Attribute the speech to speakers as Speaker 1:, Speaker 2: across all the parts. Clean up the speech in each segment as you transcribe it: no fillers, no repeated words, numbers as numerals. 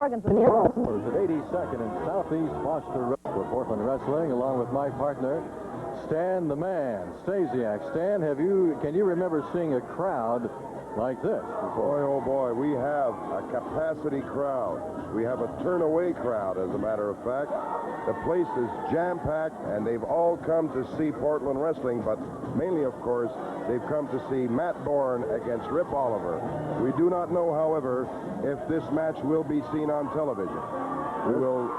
Speaker 1: Morgan's in the
Speaker 2: At 82nd in Southeast Foster Road for Portland Wrestling, along with my partner, Stan the Man Stasiak. Stan, can you remember seeing a crowd like this before?
Speaker 3: Boy, oh boy, we have a capacity crowd. We have a turn-away crowd, as a matter of fact. The place is jam-packed, and they've all come to see Portland Wrestling, but mainly, of course, they've come to see Matt Borne against Rip Oliver. We do not know, however, if this match will be seen on television. We will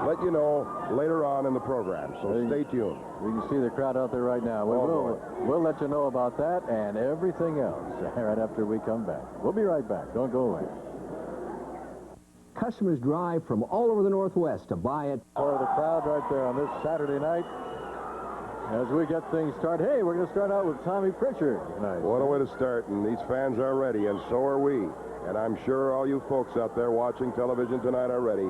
Speaker 3: let you know later on in the program, so stay tuned.
Speaker 2: We can see the crowd out there right now. We'll let you know about that and everything else right after we come back. We'll be right back. Don't go away.
Speaker 4: Customers drive from all over the Northwest to buy it.
Speaker 2: For the crowd right there on this Saturday night, as we get things started. Hey, we're going to start out with Tommy Prichard tonight.
Speaker 3: What a way to start, and these fans are ready, and so are we. And I'm sure all you folks out there watching television tonight are ready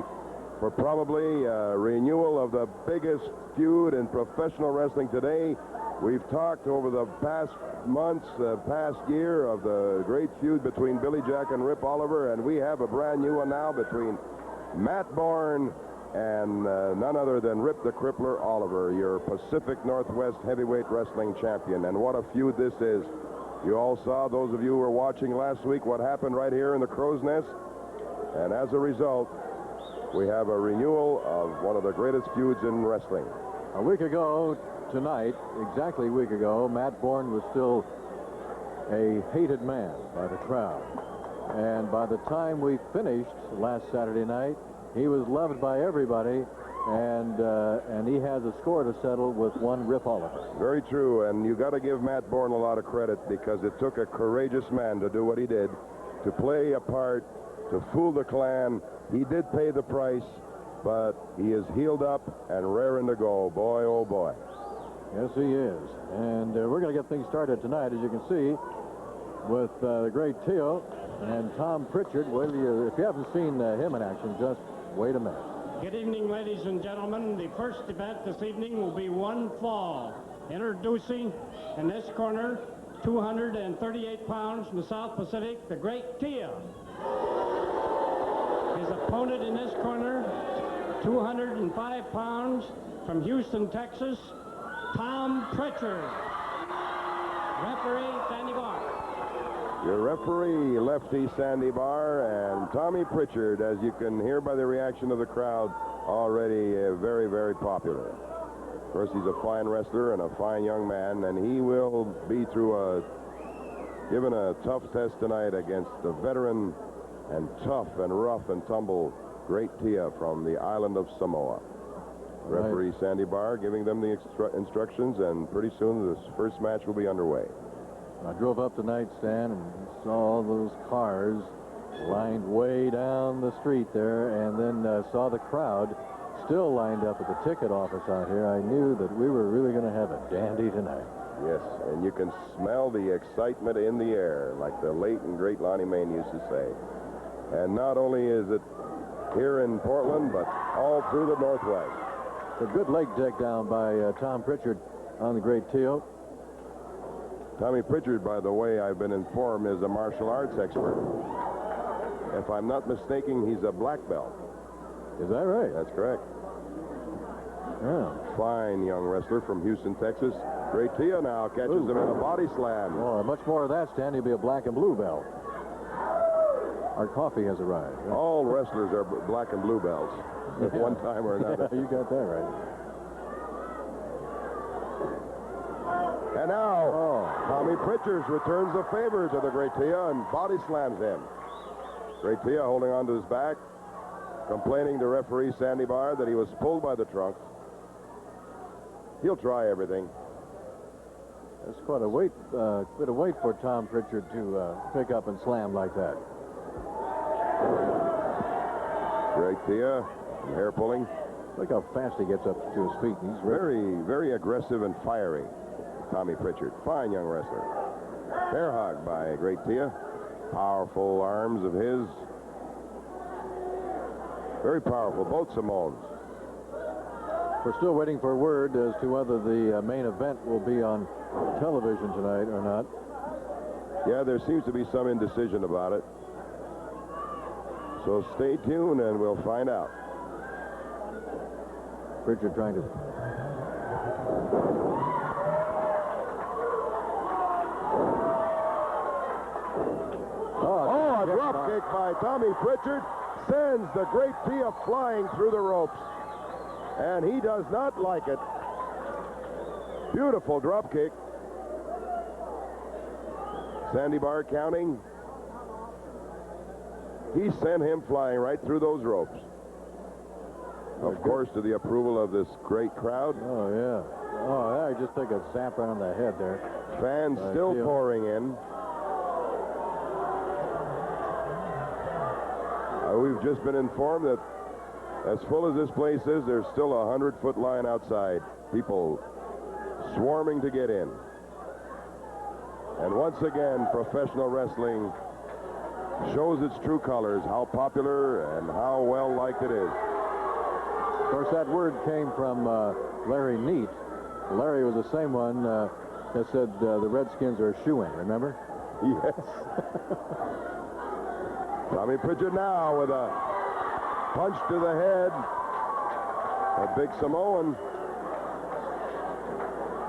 Speaker 3: for probably a renewal of the biggest feud in professional wrestling today. We've talked over the past months, past year, of the great feud between Billy Jack and Rip Oliver, and we have a brand new one now between Matt Borne and none other than Rip the Crippler Oliver, your Pacific Northwest heavyweight wrestling champion. And what a feud this is. You all saw, those of you who were watching last week, what happened right here in the Crow's Nest. And as a result, we have a renewal of one of the greatest feuds in wrestling.
Speaker 2: A week ago tonight, exactly a week ago, Matt Borne was still a hated man by the crowd. And by the time we finished last Saturday night, he was loved by everybody, and he has a score to settle with one Rip Oliver.
Speaker 3: Very true, and you got to give Matt Borne a lot of credit, because it took a courageous man to do what he did, to play a part, to fool the clan. He did pay the price, but he is healed up and raring to go. Boy, oh boy.
Speaker 2: Yes, he is. And we're going to get things started tonight, as you can see, with the Great Tio and Tom Prichard. Well, if you haven't seen him in action, just wait a minute.
Speaker 5: Good evening, ladies and gentlemen. The first event this evening will be one fall. Introducing in this corner, 238 pounds from the South Pacific, the Great Tio. His opponent in this corner, 205 pounds from Houston, Texas, Tom Prichard. Referee, Sandy Barr.
Speaker 3: Your referee, lefty Sandy Barr, and Tommy Prichard, as you can hear by the reaction of the crowd, already very, very popular. Of course, he's a fine wrestler and a fine young man, and he will be given a tough test tonight against the veteran and tough and rough and tumble Great Tio from the island of Samoa. Right. Referee Sandy Barr giving them the instructions, and pretty soon this first match will be underway.
Speaker 2: I drove up tonight, Stan, and saw all those cars lined way down the street there, and then saw the crowd still lined up at the ticket office out here. I knew that we were really going to have a dandy tonight.
Speaker 3: Yes, and you can smell the excitement in the air, like the late and great Lonnie Main used to say. And not only is it here in Portland, but all through the Northwest.
Speaker 2: It's a good leg takedown by Tom Prichard on the Great Tio.
Speaker 3: Tommy Prichard, by the way, I've been informed, is a martial arts expert. If I'm not mistaken, he's a black belt.
Speaker 2: Is that right?
Speaker 3: That's correct.
Speaker 2: Yeah.
Speaker 3: Fine young wrestler from Houston, Texas. Great Tio now catches him in a body slam.
Speaker 2: Oh, much more of that, Stan. He'll be a black and blue belt. Our coffee has arrived. Right?
Speaker 3: All wrestlers are black and blue belts at one time or another.
Speaker 2: You got that right.
Speaker 3: And now, Tommy Prichard returns the favor to the Great Tio and body slams him. Great Tio holding on to his back, complaining to referee Sandy Barr that he was pulled by the trunk. He'll try everything.
Speaker 2: That's quite a weight, bit of weight for Tom Prichard to pick up and slam like that.
Speaker 3: Great Tio, hair pulling.
Speaker 2: Look how fast he gets up to his feet. He's
Speaker 3: very, very aggressive and fiery. Tommy Prichard, fine young wrestler. Bear hug by Great Tio. Powerful arms of his. Very powerful, both Samoans.
Speaker 2: We're still waiting for word as to whether the main event will be on television tonight or not.
Speaker 3: Yeah, there seems to be some indecision about it. So stay tuned and we'll find out.
Speaker 2: Prichard trying to...
Speaker 3: Oh, a drop kick by Tommy Prichard sends the Great Tio flying through the ropes. And he does not like it. Beautiful drop kick. Sandy Bar counting. He sent him flying right through those ropes. Of course, to the approval of this great crowd.
Speaker 2: Oh, yeah. Oh, yeah, just took a zap right on the head there.
Speaker 3: Fans still
Speaker 2: Tio.
Speaker 3: pouring in. We've just been informed that as full as this place is, there's still a 100-foot line outside. People swarming to get in. And once again, professional wrestling shows its true colors, how popular and how well liked it is.
Speaker 2: Of course, that word came from Larry Neat. Larry was the same one that said the Redskins are a shoo-in, remember?
Speaker 3: Yes. Tommy Prichard now with a punch to the head. A big Samoan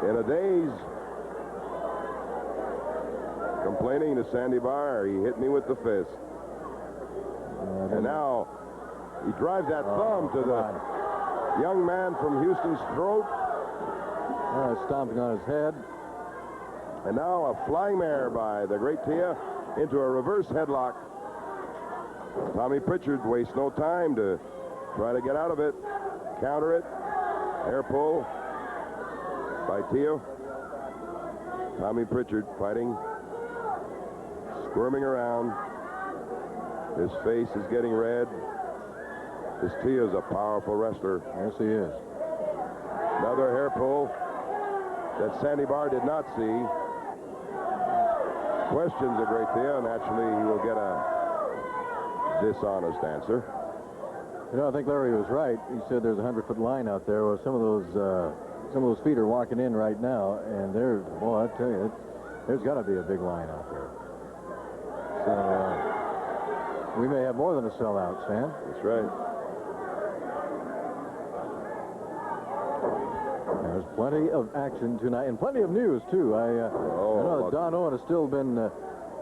Speaker 3: in a daze. Complaining to Sandy Bar, he hit me with the fist. And now he drives that thumb to the young man from Houston's throat.
Speaker 2: Stomping on his head.
Speaker 3: And now a flying mare by the Great Tio into a reverse headlock. Tommy Prichard wastes no time to try to get out of it. Counter it. Air pull by Tio. Tommy Prichard fighting. Squirming around. His face is getting red. This Tio's a powerful wrestler.
Speaker 2: Yes, he is.
Speaker 3: Another hair pull that Sandy Bar did not see. Questions the Great Tio. Naturally, he will get a dishonest answer.
Speaker 2: You know, I think Larry was right. He said there's a 100-foot line out there. Well, some of those feet are walking in right now, and there's, boy, I tell you, there's got to be a big line out there. So we may have more than a sellout, Sam.
Speaker 3: That's right.
Speaker 2: There's plenty of action tonight, and plenty of news too. I know that Don Owen has still been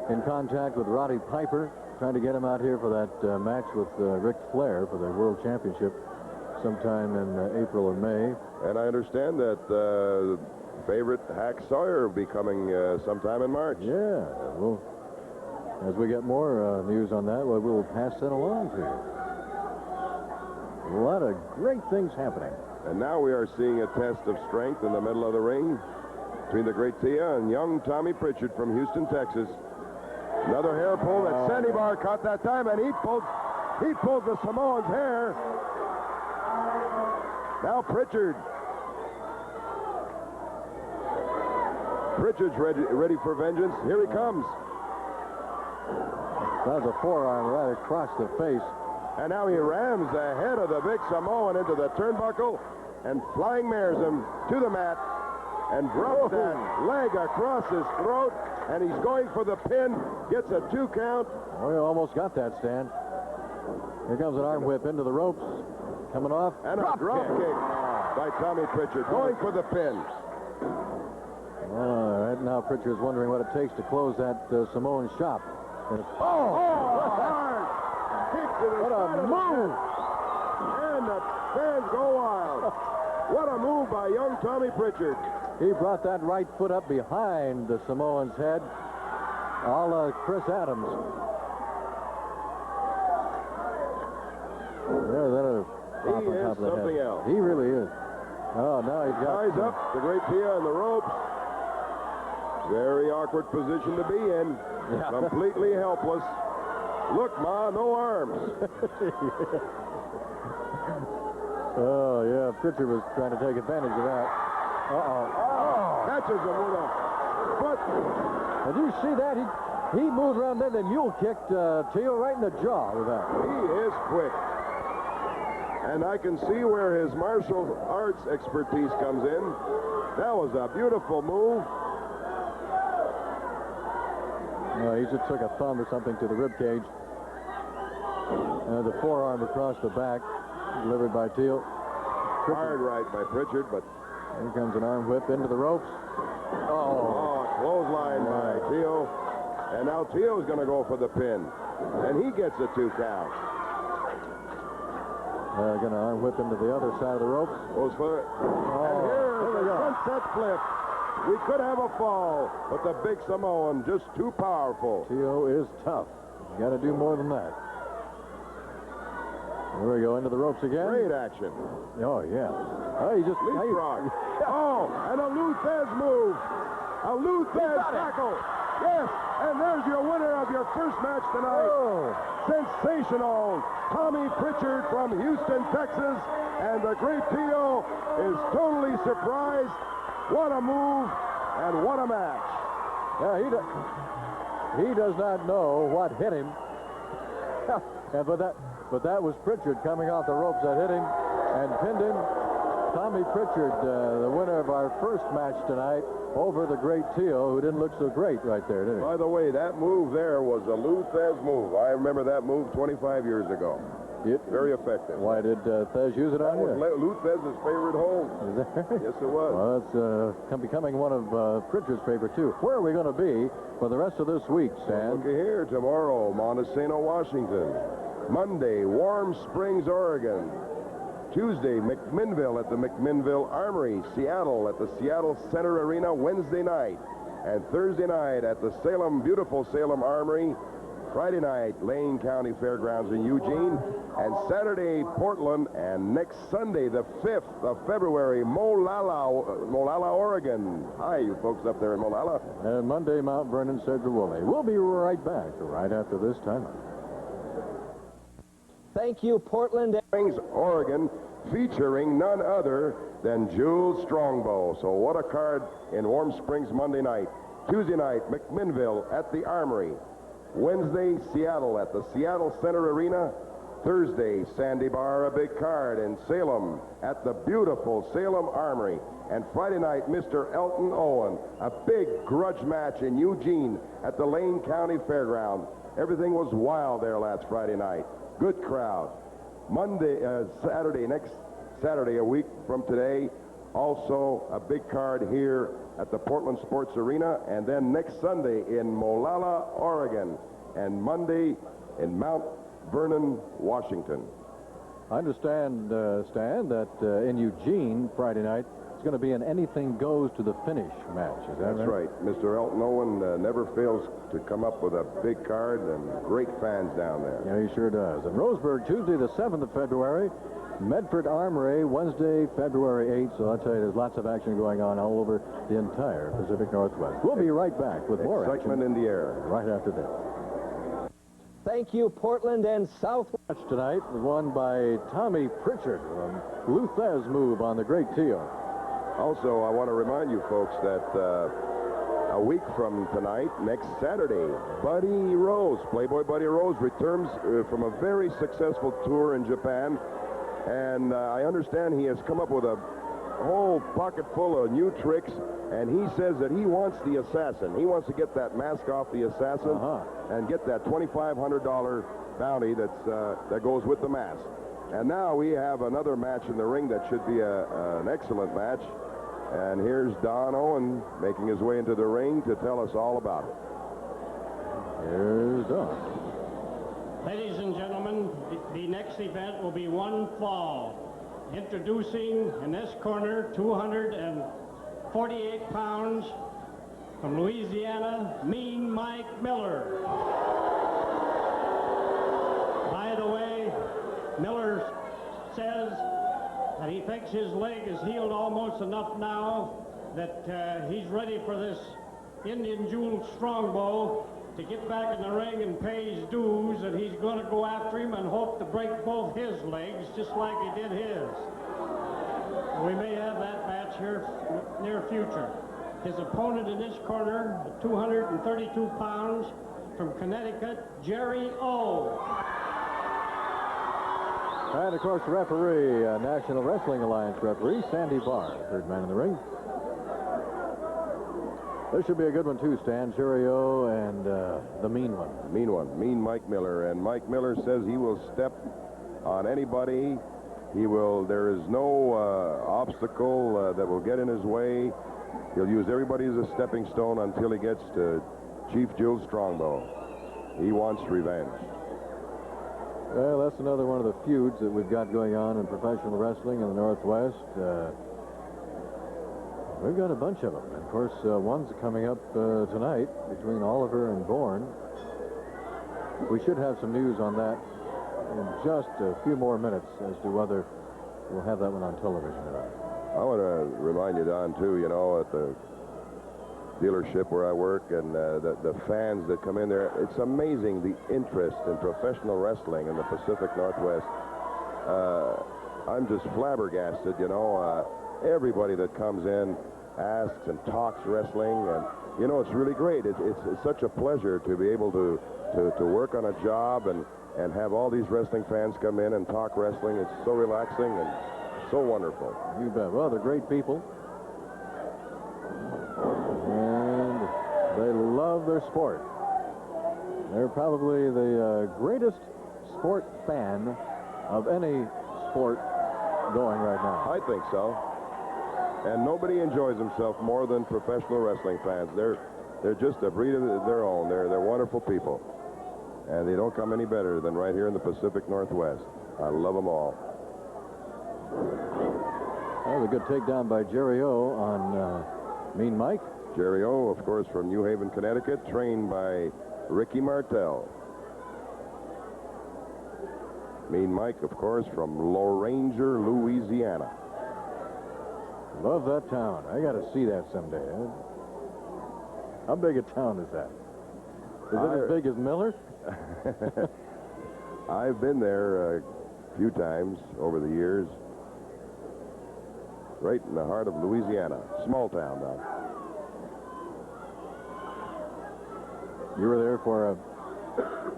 Speaker 2: in contact with Roddy Piper, trying to get him out here for that match with Ric Flair for the World Championship sometime in April or May.
Speaker 3: And I understand that favorite Hack Sawyer will be coming sometime in March.
Speaker 2: Yeah, well, as we get more news on that, we'll pass that along to you. A lot of great things happening.
Speaker 3: And now we are seeing a test of strength in the middle of the ring between the Great Tio and young Tommy Prichard from Houston, Texas. Another hair pull that Sandy Bar caught that time, and he pulled the Samoan's hair. Now Prichard's ready for vengeance. Here he comes.
Speaker 2: That was a forearm right across the face.
Speaker 3: And now he rams the head of the big Samoan into the turnbuckle and flying mares him to the mat and drops that leg across his throat, and he's going for the pin, gets a 2 count.
Speaker 2: Oh, you almost got that, Stan. Here comes an arm whip into the ropes, coming off.
Speaker 3: And a drop kick by Tommy Prichard, going for the pin.
Speaker 2: Right now, Prichard's wondering what it takes to close that Samoan shop.
Speaker 3: Hard kick to the
Speaker 2: What
Speaker 3: side
Speaker 2: a
Speaker 3: of the
Speaker 2: move!
Speaker 3: head. And the fans go wild. What a move by young Tommy Prichard.
Speaker 2: He brought that right foot up behind the Samoan's head, a la Chris Adams. There's that
Speaker 3: He is something else.
Speaker 2: He really is. Oh, now he's got...
Speaker 3: Eyes up, the Great Tio on the ropes. Very awkward position to be in.
Speaker 2: Yeah.
Speaker 3: Completely helpless. Look, Ma, no arms.
Speaker 2: Oh, yeah, Prichard was trying to take advantage of that.
Speaker 3: Catches him with a foot.
Speaker 2: Did you see that? He moved around there, then mule kicked Tio right in the jaw with that.
Speaker 3: He is quick. And I can see where his martial arts expertise comes in. That was a beautiful move.
Speaker 2: He just took a thumb or something to the rib cage. The forearm across the back, delivered by Tio.
Speaker 3: Hard right by Prichard, but
Speaker 2: Here comes an arm whip into the ropes. Oh,
Speaker 3: clothesline by Tio. And now Tio's going to go for the pin. And he gets a 2 count.
Speaker 2: Going to arm whip into the other side of the ropes.
Speaker 3: Goes for it. And here's the sunset flip. We could have a fall, but the big Samoan just too powerful.
Speaker 2: Tio is tough. You got to do more than that. Here we go into the ropes again.
Speaker 3: Great action.
Speaker 2: Oh, yeah. Oh, he just...
Speaker 3: Leapfrog. And a Luthez move. A Luthez tackle. Yes, and there's your winner of your first match tonight.
Speaker 2: Oh.
Speaker 3: Sensational. Tommy Prichard from Houston, Texas. And the Great Tio is totally surprised. What a move and what a match.
Speaker 2: Yeah, he does not know what hit him. Yeah, but that was Prichard coming off the ropes that hit him and pinned him. Tommy Prichard, the winner of our first match tonight over the Great Tio, who didn't look so great right there, did he?
Speaker 3: By the way, that move there was a Luthez move. I remember that move 25 years ago. Very effective.
Speaker 2: Why did Thez use it on you?
Speaker 3: Luthez's favorite hold.
Speaker 2: Is there?
Speaker 3: Yes, it was.
Speaker 2: Well, it's becoming one of Prichard's favorite, too. Where are we going to be for the rest of this week, Stan?
Speaker 3: Look here, tomorrow, Montesano, Washington. Monday, Warm Springs, Oregon. Tuesday, McMinnville at the McMinnville Armory. Seattle at the Seattle Center Arena Wednesday night. And Thursday night at the beautiful Salem Armory. Friday night, Lane County Fairgrounds in Eugene. And Saturday, Portland. And next Sunday, the 5th of February, Molalla, Oregon. Hi, you folks up there in Molalla.
Speaker 2: And Monday, Mount Vernon, Sedgwick. We'll be right back right after this timeout.
Speaker 4: Thank you, Portland.
Speaker 3: Springs, Oregon, featuring none other than Jules Strongbow. So what a card in Warm Springs Monday night. Tuesday night, McMinnville at the Armory. Wednesday, Seattle at the Seattle Center Arena. Thursday, Sandy Bar, a big card in Salem at the beautiful Salem Armory. And Friday night, Mr. Elton Owen, a big grudge match in Eugene at the Lane County Fairground. Everything was wild there last Friday night. Good crowd. Next Saturday, a week from today, also a big card here at the Portland Sports Arena, and then next Sunday in Molalla, Oregon, and Monday in Mount Vernon, Washington.
Speaker 2: I understand, Stan, that in Eugene Friday night, it's going to be an anything goes to the finish match. Is that
Speaker 3: That's right. Mr. Elton Owen never fails to come up with a big card, and great fans down there.
Speaker 2: Yeah, he sure does. In Roseburg, Tuesday the 7th of February, Medford Armory, Wednesday, February 8th. So I'll tell you, there's lots of action going on all over the entire Pacific Northwest. We'll be right back with more
Speaker 3: excitement
Speaker 2: action
Speaker 3: in the air
Speaker 2: right after this.
Speaker 4: Thank you, Portland and Southwest.
Speaker 2: Match tonight was won by Tommy Prichard from Luthez move on the Great Tio.
Speaker 3: Also, I want to remind you folks that a week from tonight, next Saturday, Buddy Rose, Playboy Buddy Rose, returns from a very successful tour in Japan. And I understand he has come up with a whole pocket full of new tricks, and he says that he wants the assassin. He wants to get that mask off the assassin and get that $2,500 bounty that goes with the mask. And now we have another match in the ring that should be an excellent match. And here's Don Owen making his way into the ring to tell us all about it.
Speaker 2: Here's Don.
Speaker 5: Ladies and gentlemen, the next event will be one fall. Introducing in this corner, 248 pounds, from Louisiana, Mean Mike Miller. By the way, Miller says that he thinks his leg is healed almost enough now that he's ready for this Indian Jules Strongbow to get back in the ring and pay his dues, and he's going to go after him and hope to break both his legs just like he did his. We may have that match here near future. His opponent in this corner, 232 pounds, from Connecticut, Jerry O.
Speaker 2: And, of course, the referee, National Wrestling Alliance referee, Sandy Barr, third man in the ring. This should be a good one, too, Stan. Cheerio and the mean one.
Speaker 3: Mean one. Mean Mike Miller. And Mike Miller says he will step on anybody. There is no obstacle that will get in his way. He'll use everybody as a stepping stone until he gets to Chief Jules Strongbow. He wants revenge.
Speaker 2: Well, that's another one of the feuds that we've got going on in professional wrestling in the Northwest. We've got a bunch of them. Of course, one's coming up tonight between Oliver and Borne. We should have some news on that in just a few more minutes as to whether we'll have that one on television or not.
Speaker 3: I want to remind you, Don, too, you know, at the dealership where I work and the fans that come in there, it's amazing the interest in professional wrestling in the Pacific Northwest. I'm just flabbergasted, you know. Everybody that comes in asks and talks wrestling, and, you know, it's really great. It's such a pleasure to be able to work on a job and have all these wrestling fans come in and talk wrestling. It's so relaxing and so wonderful.
Speaker 2: You bet. Well, they're great people. And they love their sport. They're probably the greatest sport fan of any sport going right now.
Speaker 3: I think so. And nobody enjoys himself more than professional wrestling fans. They're just a breed of their own. They're wonderful people. And they don't come any better than right here in the Pacific Northwest. I love them all.
Speaker 2: That was a good takedown by Jerry O on Mean Mike.
Speaker 3: Jerry O, of course, from New Haven, Connecticut, trained by Ricky Martel. Mean Mike, of course, from Loranger, Louisiana.
Speaker 2: Love that town. I got to see that someday. How big a town is that? Is it as big as Miller?
Speaker 3: I've been there a few times over the years. Right in the heart of Louisiana. Small town now.
Speaker 2: You were there for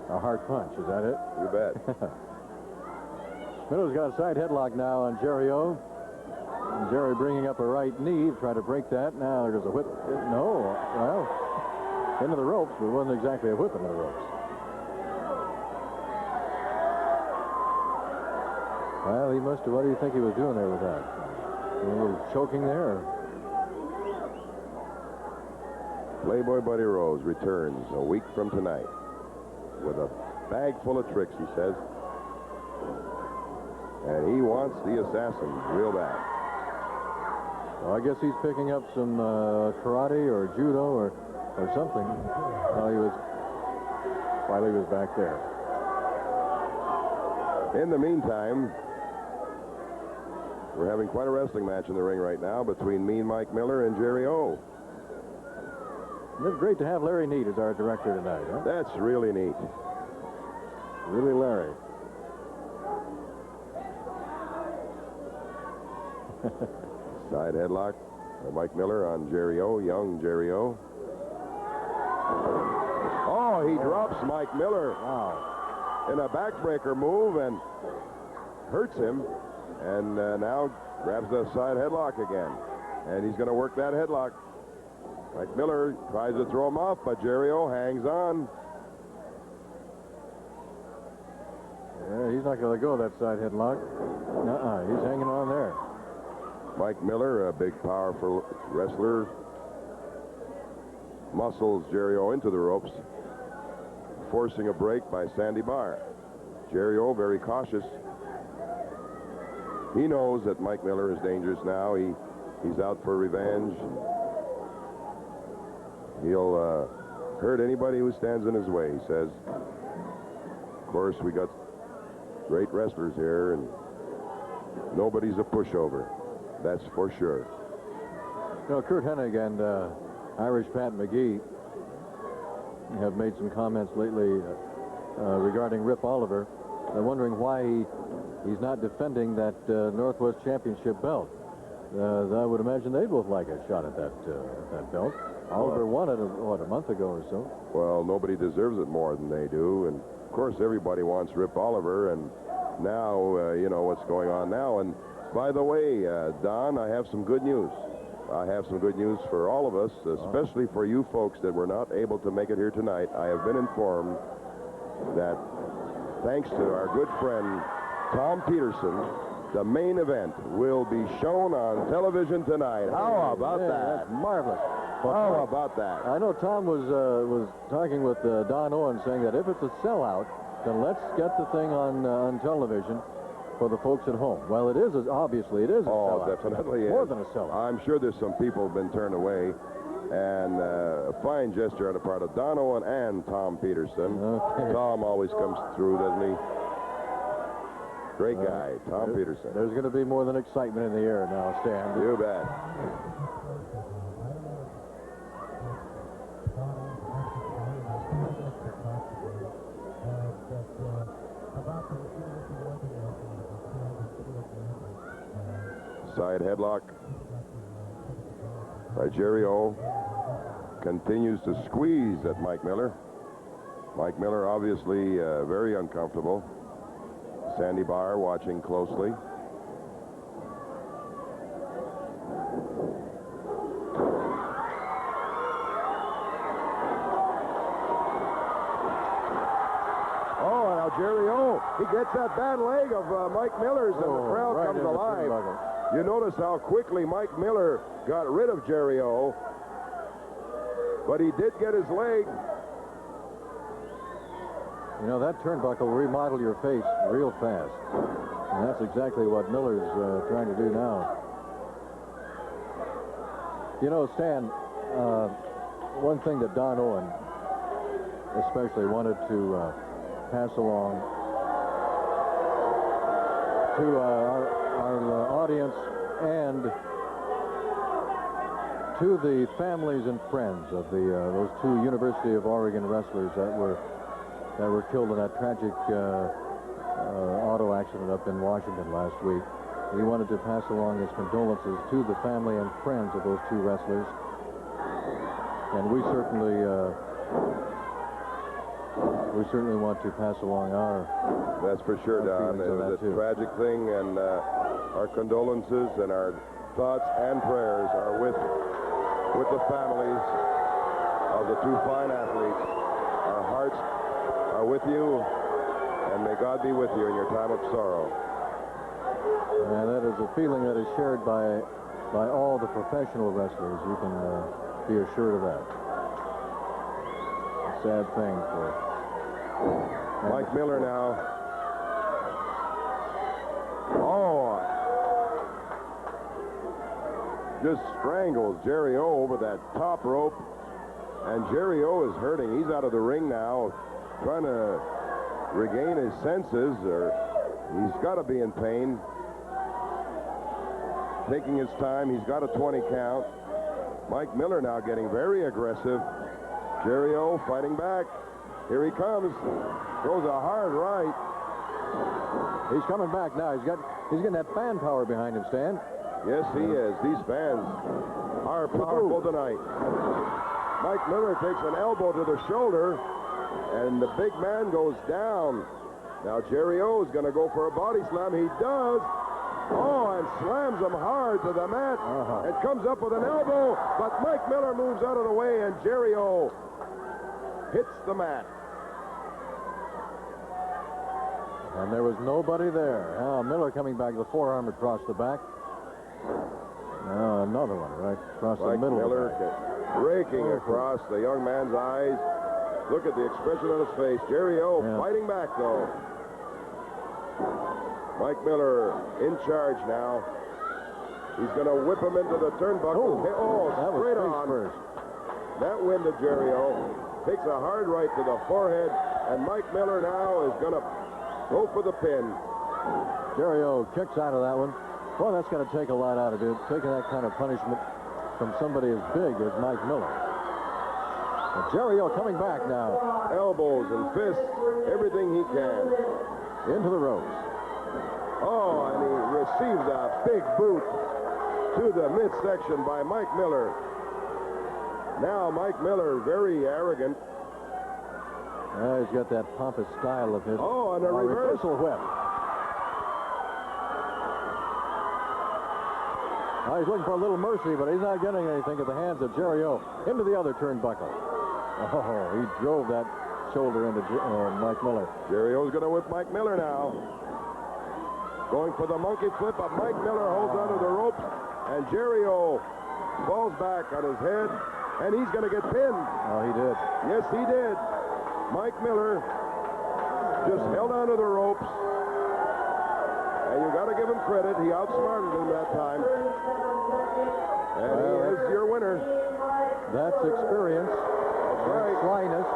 Speaker 2: a hard punch, is that it?
Speaker 3: You bet.
Speaker 2: Miller's got a side headlock now on Jerry O. And Jerry bringing up a right knee to try to break that. Now there's a whip. No, well, into the ropes, but it wasn't exactly a whip into the ropes. Well, he must have. What do you think he was doing there with that? A little choking there?
Speaker 3: Playboy Buddy Rose returns a week from tonight with a bag full of tricks, he says. And he wants the assassin real bad.
Speaker 2: Well, I guess he's picking up some karate or judo or something while he was back there.
Speaker 3: In the meantime, we're having quite a wrestling match in the ring right now between Mean Mike Miller and Jerry O.
Speaker 2: It's great to have Larry Neat as our director tonight, huh?
Speaker 3: That's really neat.
Speaker 2: Really, Larry.
Speaker 3: Side headlock by Mike Miller on Jerry O, young Jerry O. Oh, he drops Mike Miller.
Speaker 2: Wow.
Speaker 3: In a backbreaker move and hurts him. And now grabs the side headlock again. And he's going to work that headlock. Mike Miller tries to throw him off, but Jerry O hangs on.
Speaker 2: Yeah, he's not going to go that side headlock. He's hanging on there.
Speaker 3: Mike Miller, a big, powerful wrestler, muscles Jerry O into the ropes, forcing a break by Sandy Barr. Jerry O very cautious. He knows that Mike Miller is dangerous now. He's out for revenge. He'll hurt anybody who stands in his way, he says. Of course, we got great wrestlers here, and nobody's a pushover. That's for sure.
Speaker 2: You know, Kurt Hennig and Irish Pat McGee have made some comments lately regarding Rip Oliver. They're wondering why he's not defending that Northwest Championship belt. I would imagine they'd both like a shot at that belt. Oliver won it, a month ago or so?
Speaker 3: Well, nobody deserves it more than they do. And, of course, everybody wants Rip Oliver. And now, you know what's going on now. And, by the way, Don, I have some good news. I have some good news for all of us, especially for you folks that were not able to make it here tonight. I have been informed that thanks to our good friend Tom Peterson, the main event will be shown on television tonight. How about that?
Speaker 2: That's marvelous.
Speaker 3: How about that?
Speaker 2: I know Tom was talking with Don Owen, saying that if it's a sellout, then let's get the thing on television for the folks at home. Well, it is obviously it is a sellout.
Speaker 3: Definitely
Speaker 2: more
Speaker 3: is.
Speaker 2: than a sellout.
Speaker 3: I'm sure there's some people who've been turned away, and a fine gesture on the part of Don Owen and Tom Peterson.
Speaker 2: Okay.
Speaker 3: Tom always comes through, doesn't he? Great guy, Tom Peterson.
Speaker 2: There's going to be more than excitement in the air now, Stan.
Speaker 3: You bet. Side headlock by Jerry O. Continues to squeeze at Mike Miller. Mike Miller obviously very uncomfortable. Sandy Barr watching closely. Oh, now Jerry O, he gets that bad leg of Mike Miller's, and the crowd
Speaker 2: right
Speaker 3: comes
Speaker 2: in the
Speaker 3: alive.
Speaker 2: turnbuckle.
Speaker 3: You notice how quickly Mike Miller got rid of Jerry O, but he did get his leg.
Speaker 2: You know, that turnbuckle will remodel your face real fast. And that's exactly what Miller's trying to do now. You know, Stan, one thing that Don Owen especially wanted to pass along to our audience and to the families and friends of those two University of Oregon wrestlers that were killed in that tragic auto accident up in Washington last week. He wanted to pass along his condolences to the family and friends of those two wrestlers. And we certainly want to pass along our...
Speaker 3: That's for sure, Don. It was a tragic thing, and our condolences and our thoughts and prayers are with the families of the two fine athletes. Our hearts are with you, and may God be with you in your time of sorrow.
Speaker 2: And that is a feeling that is shared by all the professional wrestlers. You can be assured of that. A sad thing for
Speaker 3: Mike Miller now. Oh, just strangles Jerry O over that top rope, and Jerry O is hurting. He's out of the ring now, trying to regain his senses, or he's got to be in pain. Taking his time. He's got a 20 count. Mike Miller now getting very aggressive. Jerry O fighting back. Here he comes. Throws a hard right.
Speaker 2: He's coming back now. He's getting that fan power behind him, Stan.
Speaker 3: Yes, he is. These fans are powerful tonight. Mike Miller takes an elbow to the shoulder, and the big man goes down. Now Jerry O is going to go for a body slam. He does. Oh, and slams him hard to the mat. And comes up with an elbow, but Mike Miller moves out of the way, and Jerry O hits the mat.
Speaker 2: And there was nobody there. Miller coming back, the forearm across the back. Another one right across the middle.
Speaker 3: Miller raking across the young man's eyes. Look at the expression on his face. Jerry O fighting back, though. Mike Miller in charge now. He's going to whip him into the turnbuckle.
Speaker 2: That was
Speaker 3: straight
Speaker 2: face
Speaker 3: on.
Speaker 2: first.
Speaker 3: That winded Jerry O. Takes a hard right to the forehead, and Mike Miller now is going to go for the pin.
Speaker 2: Jerry O kicks out of that one. Boy, that's going to take a lot out of it, taking that kind of punishment from somebody as big as Mike Miller. And Jerry O coming back now.
Speaker 3: Elbows and fists, everything he can.
Speaker 2: Into the ropes.
Speaker 3: Oh, and he receives a big boot to the midsection by Mike Miller. Now Mike Miller, very arrogant.
Speaker 2: He's got that pompous style of his.
Speaker 3: Oh, and a reversal
Speaker 2: whip. Now he's looking for a little mercy, but he's not getting anything at the hands of Jerry O. Into the other turnbuckle. Oh, he drove that shoulder into Mike Miller.
Speaker 3: Jerry O's going to whip Mike Miller now. Going for the monkey flip, but Mike Miller holds onto the ropes, and Jerry O falls back on his head, and he's going to get pinned.
Speaker 2: Oh, he did.
Speaker 3: Yes, he did. Mike Miller just held onto the ropes, and you got to give him credit. He outsmarted him that time. And he is your winner.
Speaker 2: That's experience.
Speaker 3: That's right.
Speaker 2: Slyness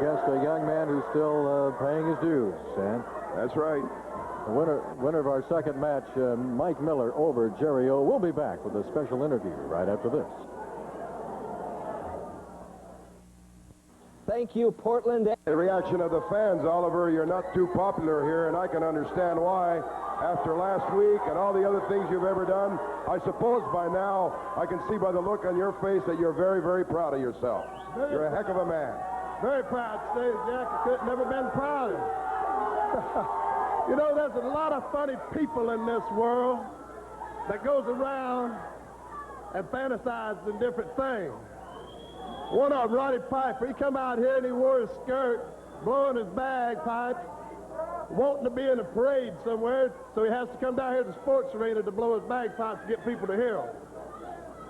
Speaker 2: against a young man who's still paying his dues, Sam.
Speaker 3: That's right.
Speaker 2: The winner of our second match, Mike Miller over Jerry O. We'll be back with a special interview right after this.
Speaker 4: Thank you, Portland.
Speaker 3: The reaction of the fans, Oliver, you're not too popular here, and I can understand why. After last week and all the other things you've ever done, I suppose by now I can see by the look on your face that you're very, very proud of yourself. You're a heck of a man.
Speaker 1: Very proud, Steve Jack. I could never been prouder. You know, there's a lot of funny people in this world that goes around and fantasizes in different things. One of them, Roddy Piper, he come out here and he wore his skirt, blowing his bagpipes, wanting to be in a parade somewhere, so he has to come down here to the sports arena to blow his bagpipes to get people to hear him.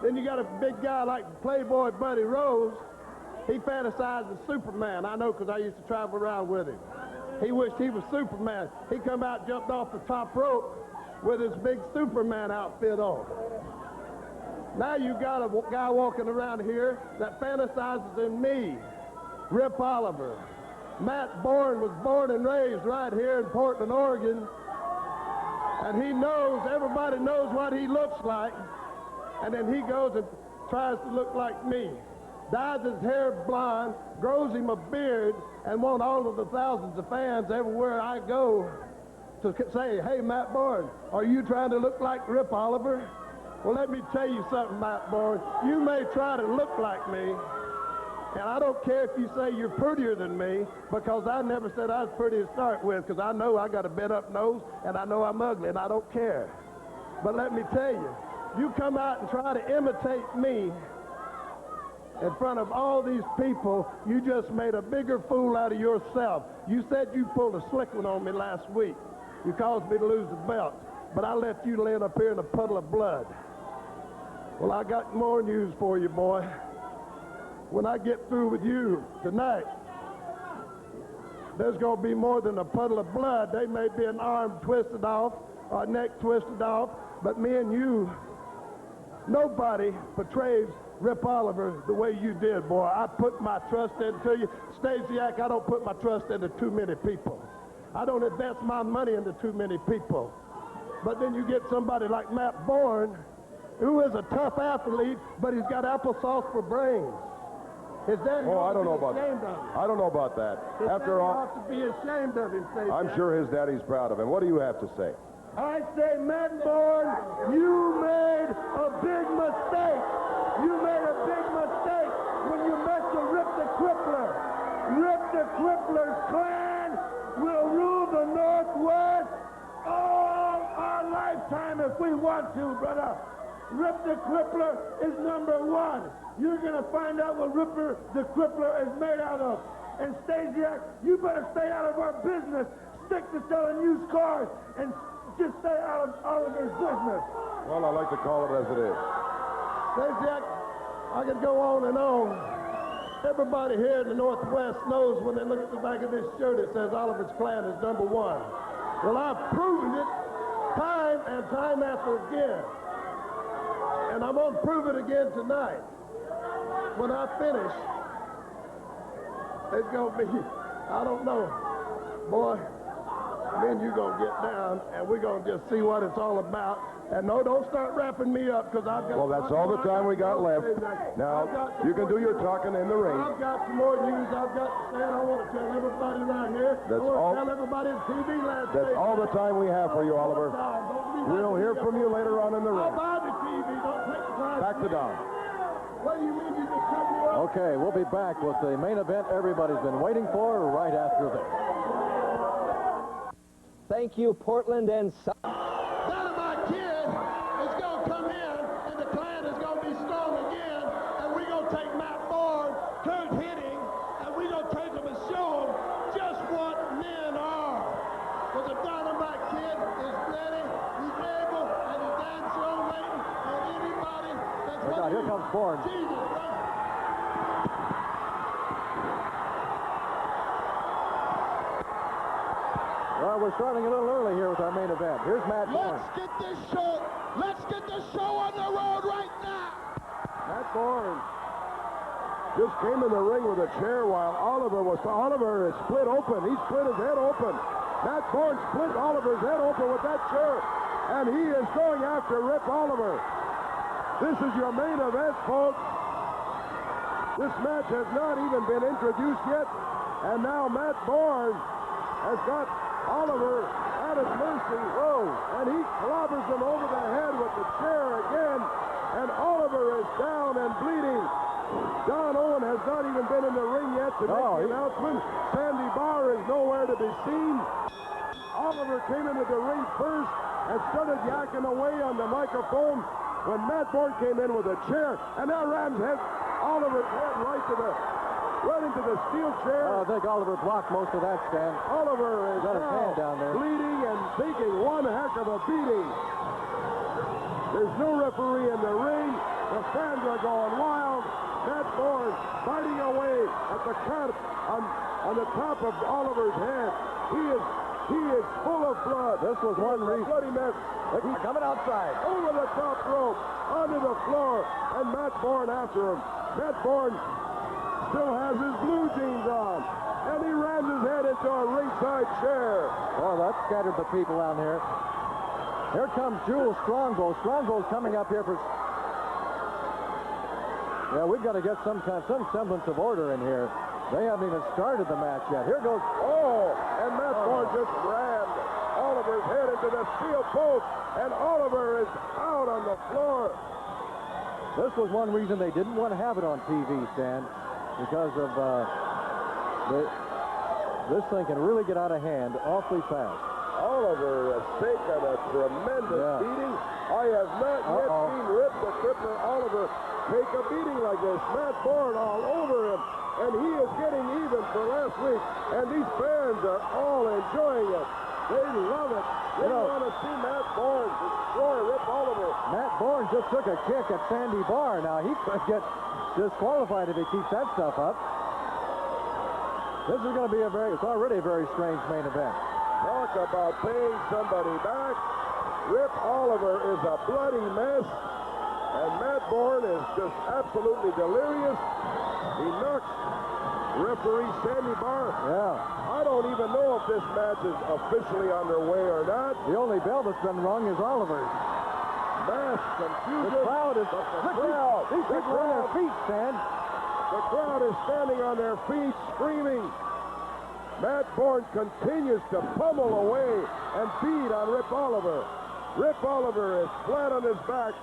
Speaker 1: Then you got a big guy like Playboy Buddy Rose. He fantasized as Superman. I know because I used to travel around with him. He wished he was Superman. He come out, jumped off the top rope with his big Superman outfit on. Now you got a guy walking around here that fantasizes in me, Rip Oliver. Matt Borne was born and raised right here in Portland, Oregon, and he knows, everybody knows what he looks like, and then he goes and tries to look like me. Dyes his hair blonde, grows him a beard, and want all of the thousands of fans everywhere I go to say, hey, Matt Borne, are you trying to look like Rip Oliver? Well, let me tell you something, Matt Borne. You may try to look like me, and I don't care if you say you're prettier than me, because I never said I was pretty to start with, because I know I got a bent-up nose, and I know I'm ugly, and I don't care. But let me tell you, you come out and try to imitate me in front of all these people, you just made a bigger fool out of yourself. You said you pulled a slick one on me last week. You caused me to lose the belt, but I left you laying up here in a puddle of blood. Well, I got more news for you, boy. When I get through with you tonight, there's going to be more than a puddle of blood. They may be an arm twisted off or a neck twisted off, but me and you, nobody portrays Rip Oliver the way you did, boy. I put my trust into you. Stasiak, I don't put my trust into too many people. I don't invest my money into too many people. But then you get somebody like Matt Borne, who is a tough athlete, but he's got applesauce for brains. His daddy
Speaker 3: I don't know
Speaker 1: ought
Speaker 3: about
Speaker 1: to be ashamed of him.
Speaker 3: I don't know about that.
Speaker 1: His
Speaker 3: After
Speaker 1: daddy
Speaker 3: all,
Speaker 1: ought to be ashamed of him, Stasiak.
Speaker 3: I'm sure his daddy's proud of him. What do you have to say?
Speaker 1: I say, Matt Borne, you made a big mistake. You made a big mistake when you messed with Rip the Crippler. Rip the Crippler's clan will rule the Northwest all our lifetime if we want to, brother. Rip the Crippler is number one. You're going to find out what Rip the Crippler is made out of. And Stasiak, you better stay out of our business. Stick to selling used cars and just stay out of Oliver's business.
Speaker 3: Well, I like to call it as it is.
Speaker 1: Stasiak, I could go on and on. Everybody here in the Northwest knows when they look at the back of this shirt, it says Oliver's clan is number one. Well, I've proven it time and time after again. And I'm going to prove it again tonight. When I finish, it's going to be, I don't know, boy, me and you going to get down, and we're going to just see what it's all about. And no, don't start wrapping me up, because I've got...
Speaker 3: Well, that's all the time we got left. Now, you can do your talking in the ring.
Speaker 1: I've got some more news I've got to say, and I want to tell everybody around here. I want to tell everybody at TV last
Speaker 3: That's all the time we have for you, Oliver. We'll hear from you later on in the
Speaker 1: I'll
Speaker 3: ring.
Speaker 1: buy the TV. Don't take the time.
Speaker 3: Back to Don.
Speaker 1: What do you mean you just cut me off?
Speaker 2: Okay, we'll be back with the main event everybody's been waiting for right after this.
Speaker 4: Thank you, Portland and South.
Speaker 1: Dynamite Kid is
Speaker 2: out. Here comes Borne. Well, we're starting a little early here with our main event. Here's Matt Borne.
Speaker 1: Let's get this show on the road right now.
Speaker 3: Matt Borne just came in the ring with a chair while Oliver is split open. He split his head open. Matt Borne split Oliver's head open with that chair, and he is going after Rip Oliver. This is your main event, folks. This match has not even been introduced yet, and now Matt Borne has got Oliver at his mercy. Whoa! And he clobbers him over the head with the chair again, and Oliver is down and bleeding. Don Owen has not even been in the ring yet to make the announcement. Sandy Barr is nowhere to be seen. Oliver came into the ring first and started yakking away on the microphone when Matt Borne came in with a chair, and now rams Oliver's head right into the steel chair.
Speaker 2: I think Oliver blocked most of that, Stan.
Speaker 3: Oliver is
Speaker 2: got his hand down there,
Speaker 3: bleeding and taking one heck of a beating. There's no referee in the ring. The fans are going wild. Matt Borne fighting away at the cut on the top of Oliver's head. He is full of blood.
Speaker 2: This was one reason.
Speaker 3: Bloody mess.
Speaker 2: He's coming outside.
Speaker 3: Over the top rope, onto the floor, and Matt Borne after him. Matt Borne still has his blue jeans on, and he rams his head into a ringside chair.
Speaker 2: Oh, that scattered the people down here. Here comes Jules Strongbow. Strongbow's coming up here for... Yeah, we've got to get some semblance of order in here. They haven't even started the match yet. Here goes...
Speaker 3: Oh, and Matt Borne just rammed Oliver's head into the steel post, and Oliver is out on the floor.
Speaker 2: This was one reason they didn't want to have it on TV, Stan, because of this thing can really get out of hand awfully fast.
Speaker 3: Oliver has taken a tremendous beating. I have not yet seen Rip the Crippler Oliver take a beating like this. Matt Borne all over him, and he is getting even for last week, and these fans are all enjoying it. They love it. They want to see Matt Borne destroy Rip Oliver.
Speaker 2: Matt Borne just took a kick at Sandy Barr. Now, he could get disqualified if he keeps that stuff up. This is going to be it's already a very strange main event.
Speaker 3: Talk about paying somebody back. Rip Oliver is a bloody mess, and Matt Borne is just absolutely delirious. He knocks referee Sandy Barr.
Speaker 2: Yeah.
Speaker 3: I don't even know if this match is officially underway or not.
Speaker 2: The only bell that's been rung is Oliver's.
Speaker 3: Mass confusion.
Speaker 2: The crowd is... These people are on their feet, Stan.
Speaker 3: The crowd is standing on their feet, screaming. Matt Borne continues to pummel away and beat on Rip Oliver. Rip Oliver is flat on his back.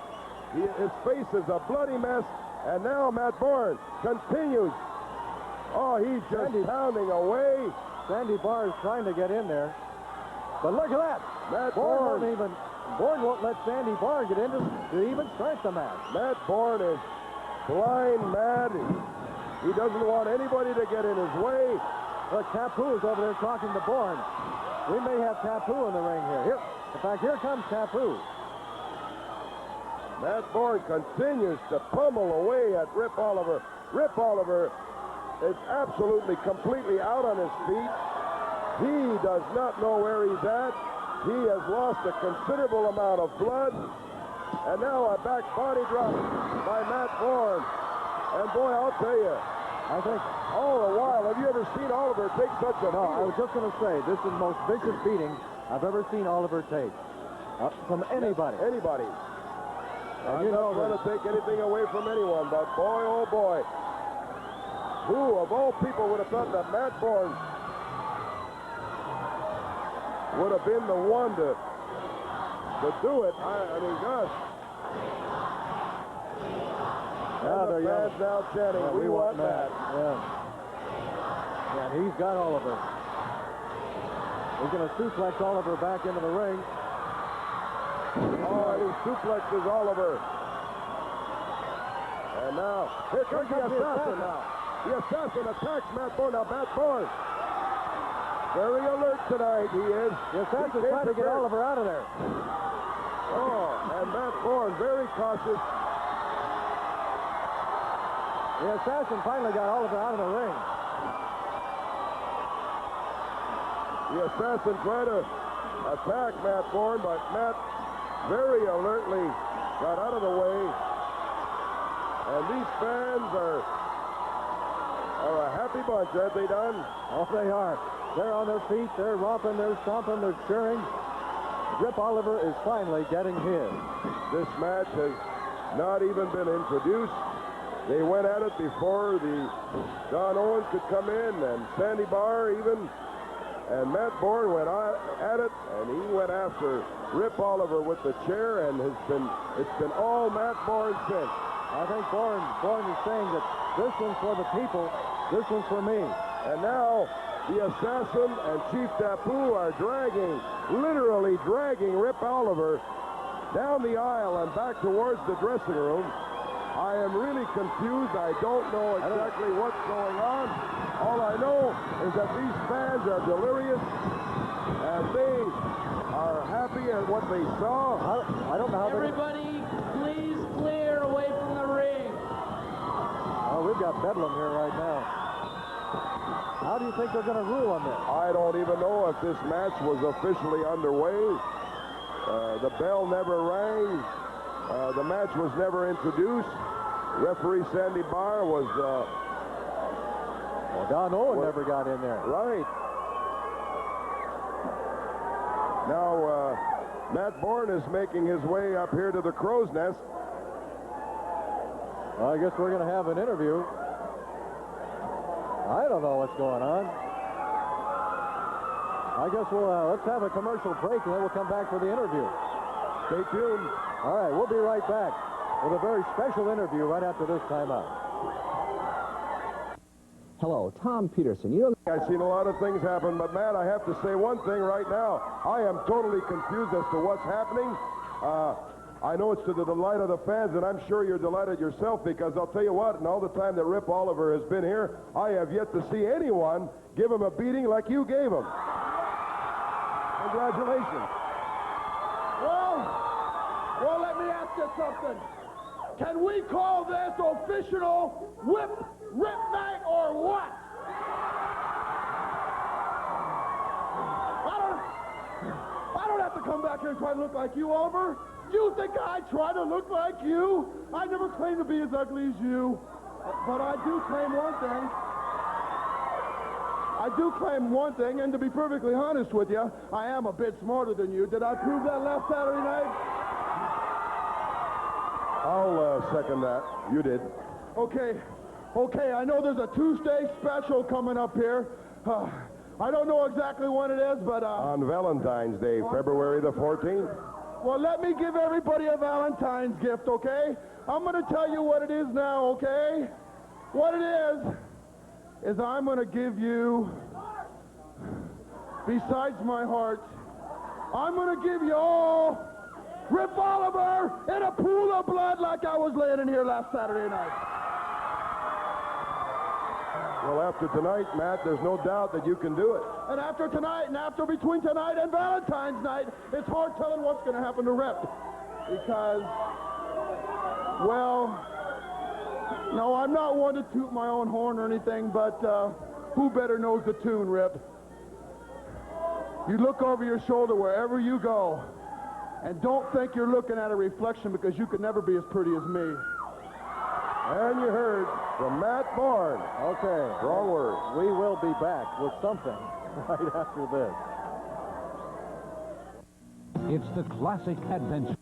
Speaker 3: His face is a bloody mess. And now Matt Borne continues. Oh, he's just pounding away.
Speaker 2: Sandy Barr is trying to get in there. But look at that.
Speaker 3: Matt
Speaker 2: Borne won't let Sandy Barr get in to even start the match.
Speaker 3: Matt Borne is blind mad. He doesn't want anybody to get in his way.
Speaker 2: Look, Tapu is over there talking to Borne. We may have Tapu in the ring here. In fact, here comes Tapu.
Speaker 3: Matt Borne continues to pummel away at Rip Oliver. Rip Oliver is absolutely, completely out on his feet. He does not know where he's at. He has lost a considerable amount of blood. And now a back body drop by Matt Borne. And boy, I'll tell you,
Speaker 2: I think
Speaker 3: all the while, have you ever seen Oliver take such a
Speaker 2: No, I
Speaker 3: beating?
Speaker 2: was just going to say, this is the most vicious beating I've ever seen Oliver take. From anybody.
Speaker 3: Yes, anybody.
Speaker 2: And
Speaker 3: I'm not going to take anything away from anyone, but boy, oh boy. Who, of all people, would have thought that Matt Borne would have been the one to do it? I mean, gosh. And the fans now chanting, we want Matt.
Speaker 2: Yeah, he's got Oliver. He's going to suplex Oliver back into the ring.
Speaker 3: Oh, and he suplexes Oliver. And now, here comes the assassin now. The assassin attacks Matt Borne. Now, Matt Borne, very alert tonight, he is.
Speaker 2: The assassin's trying to get Oliver out of there.
Speaker 3: Oh, and Matt Borne, very cautious.
Speaker 2: The assassin finally got Oliver out of the ring.
Speaker 3: The assassin tried to attack Matt Borne, but Matt very alertly got out of the way. And these fans are a happy bunch, aren't they, Don?
Speaker 2: Oh, they are. They're on their feet. They're romping. They're stomping. They're cheering. Rip Oliver is finally getting his.
Speaker 3: This match has not even been introduced. They went at it before the Don Owens could come in, and Sandy Barr even. And Matt Borne went at it, and he went after Rip Oliver with the chair, and it's been all Matt Borne since.
Speaker 2: I think Borne is saying that this one's for the people, this one's for me.
Speaker 3: And now the assassin and Chief Tapu are literally dragging Rip Oliver down the aisle and back towards the dressing room. I am really confused. I don't know exactly what's going on. All I know is that these fans are delirious, and they are happy at what they saw.
Speaker 2: I don't know how
Speaker 6: Everybody, please clear away from the ring.
Speaker 2: Oh, we've got Bedlam here right now. How do you think they're going to rule on this?
Speaker 3: I don't even know if this match was officially underway. The bell never rang. The match was never introduced. Referee Sandy Barr was...
Speaker 2: well, Don Owen never got in there.
Speaker 3: Right. Now, Matt Borne is making his way up here to the crow's nest.
Speaker 2: Well, I guess we're going to have an interview. I don't know what's going on. I guess let's have a commercial break, and then we'll come back for the interview.
Speaker 3: Stay tuned.
Speaker 2: All right, we'll be right back with a very special interview right after this timeout.
Speaker 4: Hello, Tom Peterson. You know,
Speaker 3: I've seen a lot of things happen, but Matt, I have to say one thing right now. I am totally confused as to what's happening. I know it's to the delight of the fans, and I'm sure you're delighted yourself, because I'll tell you what, in all the time that Rip Oliver has been here, I have yet to see anyone give him a beating like you gave him. Congratulations.
Speaker 1: Well, let me ask you something. Can we call this official rip night or what? I don't have to come back here and try to look like you, Oliver. You think I try to look like you? I never claim to be as ugly as you. But I do claim one thing. And to be perfectly honest with you, I am a bit smarter than you. Did I prove that last Saturday night?
Speaker 3: I'll second that. You did.
Speaker 1: Okay, I know there's a Tuesday special coming up here. I don't know exactly when it is, but...
Speaker 3: On Valentine's Day, February the 14th.
Speaker 1: Well, let me give everybody a Valentine's gift, okay? I'm going to tell you what it is now, okay? What it is I'm going to give you, besides my heart, I'm going to give you all Rip Oliver in a pool of blood like I was laying in here last Saturday night.
Speaker 3: Well, after tonight, Matt, there's no doubt that you can do it.
Speaker 1: And after tonight, and after between tonight and Valentine's night, it's hard telling what's going to happen to Rip. Because, well, no, I'm not one to toot my own horn or anything, but who better knows the tune, Rip? You look over your shoulder wherever you go, and don't think you're looking at a reflection, because you could never be as pretty as me.
Speaker 3: And you heard from Matt Borne.
Speaker 2: Okay.
Speaker 3: Wrong word.
Speaker 2: We will be back with something right after this.
Speaker 7: It's the classic adventure.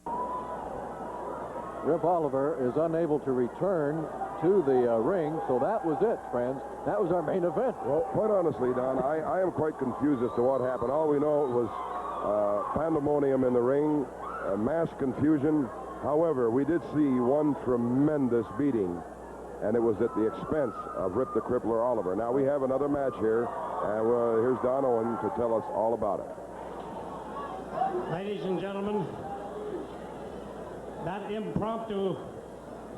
Speaker 2: Rip Oliver is unable to return to the ring, so that was it, friends. That was our main event.
Speaker 3: Well, quite honestly, Don, I am quite confused as to what happened. All we know was pandemonium in the ring, mass confusion. However, we did see one tremendous beating, and it was at the expense of Rip the Crippler Oliver. Now, we have another match here, and here's Don Owen to tell us all about it.
Speaker 5: Ladies and gentlemen, that impromptu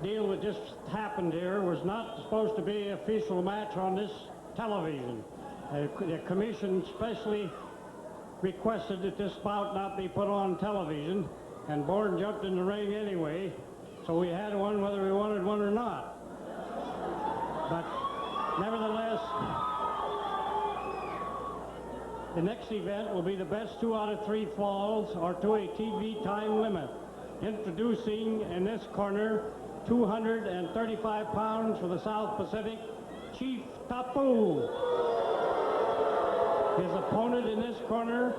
Speaker 5: deal that just happened here was not supposed to be an official match on this television. The commission specially requested that this bout not be put on television, and Borne jumped in the ring anyway, so we had one whether we wanted one or not. But nevertheless, the next event will be the best 2 out of 3 falls or to a TV time limit. Introducing in this corner, 235 pounds for the South Pacific, Chief Tapu. His opponent in this corner,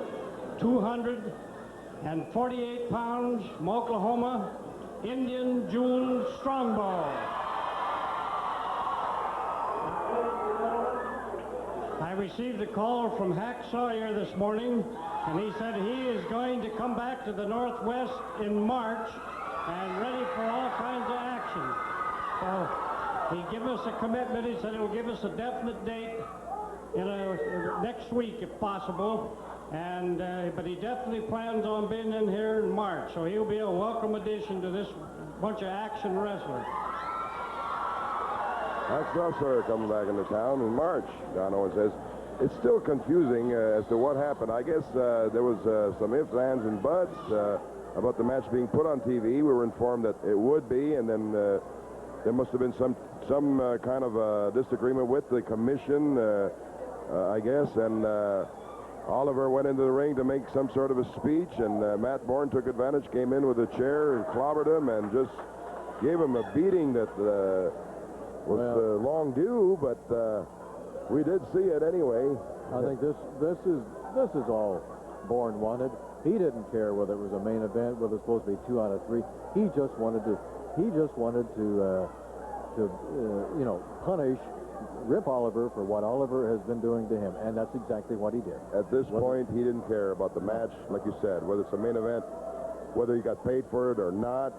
Speaker 5: 248 pounds from Oklahoma, Indian Jules Strongbow. I received a call from Hack Sawyer this morning, and he said he is going to come back to the Northwest in March and ready for all kinds of action. So he gave us a commitment. He said he'll give us a definite date next week if possible. And but he definitely plans on being in here in March, so he'll be a welcome addition to this bunch of action wrestlers.
Speaker 3: That's sir coming back into town in March. Don Owen says it's still confusing as to what happened. I guess there was some ifs, ands, and buts about the match being put on TV. We were informed that it would be, and then there must have been some kind of disagreement with the commission, I guess, and Oliver went into the ring to make some sort of a speech, and Matt Borne took advantage, came in with a chair and clobbered him and just gave him a beating that was long due, but we did see it anyway.
Speaker 2: I think this is all Borne wanted. He didn't care whether it was a main event, whether it's supposed to be 2 out of 3. He just wanted to punish Rip Oliver for what Oliver has been doing to him, and that's exactly what he did.
Speaker 3: At this point, he didn't care about the match, like you said, whether it's a main event, whether he got paid for it or not.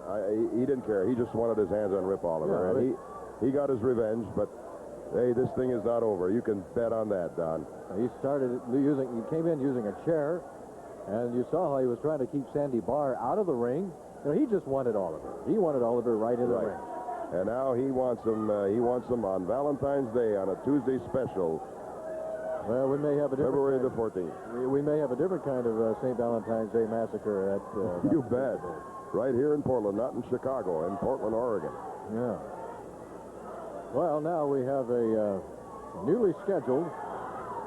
Speaker 3: He didn't care. He just wanted his hands on Rip Oliver, and he got his revenge. But hey, this thing is not over. You can bet on that, Don.
Speaker 2: He came in using a chair, and you saw how he was trying to keep Sandy Barr out of the ring. He just wanted Oliver. He wanted Oliver right in the ring.
Speaker 3: And now he wants them on Valentine's Day on a Tuesday special.
Speaker 2: Well, we may have a different
Speaker 3: February the 14th.
Speaker 2: We may have a different kind of St. Valentine's Day massacre at.
Speaker 3: You bet. Right here in Portland, not in Chicago, in Portland, Oregon.
Speaker 2: Yeah. Well, now we have a newly scheduled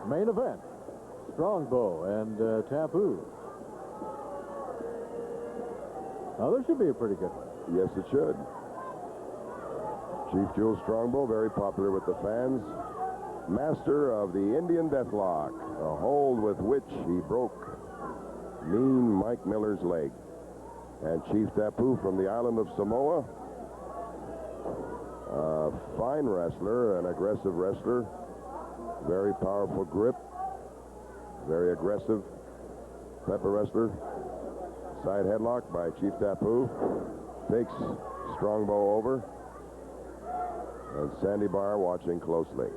Speaker 2: main event: Strongbow and Tapu. Now, this should be a pretty good one.
Speaker 3: Yes, it should. Chief Jules Strongbow, very popular with the fans. Master of the Indian Deathlock, a hold with which he broke mean Mike Miller's leg. And Chief Tapu from the island of Samoa, a fine wrestler, an aggressive wrestler, very powerful grip, very aggressive type of wrestler. Side headlock by Chief Tapu, takes Strongbow over. And Sandy Barr watching closely.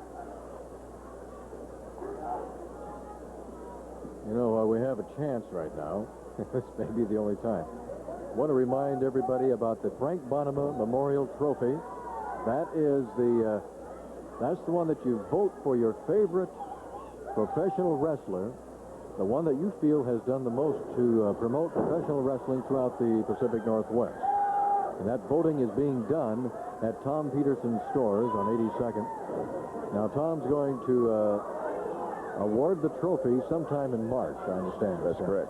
Speaker 2: You know, we have a chance right now. This may be the only time. I want to remind everybody about the Frank Bonema Memorial Trophy. That's the one that you vote for your favorite professional wrestler, the one that you feel has done the most to promote professional wrestling throughout the Pacific Northwest. And that voting is being done at Tom Peterson's stores on 82nd. Now, Tom's going to award the trophy sometime in March, I understand.
Speaker 3: That's correct.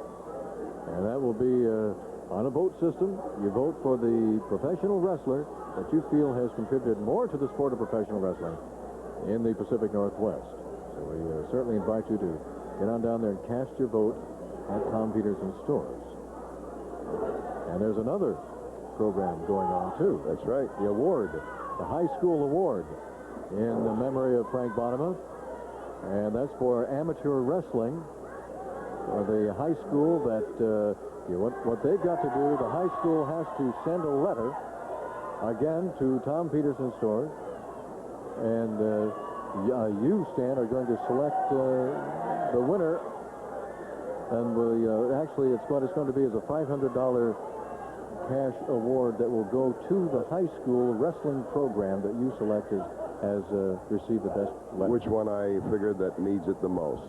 Speaker 2: And that will be on a vote system. You vote for the professional wrestler that you feel has contributed more to the sport of professional wrestling in the Pacific Northwest. So we certainly invite you to get on down there and cast your vote at Tom Peterson's stores. And there's another program going on, too.
Speaker 3: That's right.
Speaker 2: The award, the high school award in the memory of Frank Bonema. And that's for amateur wrestling. The high school that, what they've got to do, the high school has to send a letter, again, to Tom Peterson's stores. And you, Stan, are going to select the winner. And actually, it's what it's going to be is a $500 cash award that will go to the high school wrestling program that you selected has received the best letter.
Speaker 3: Which one I figured that needs it the most.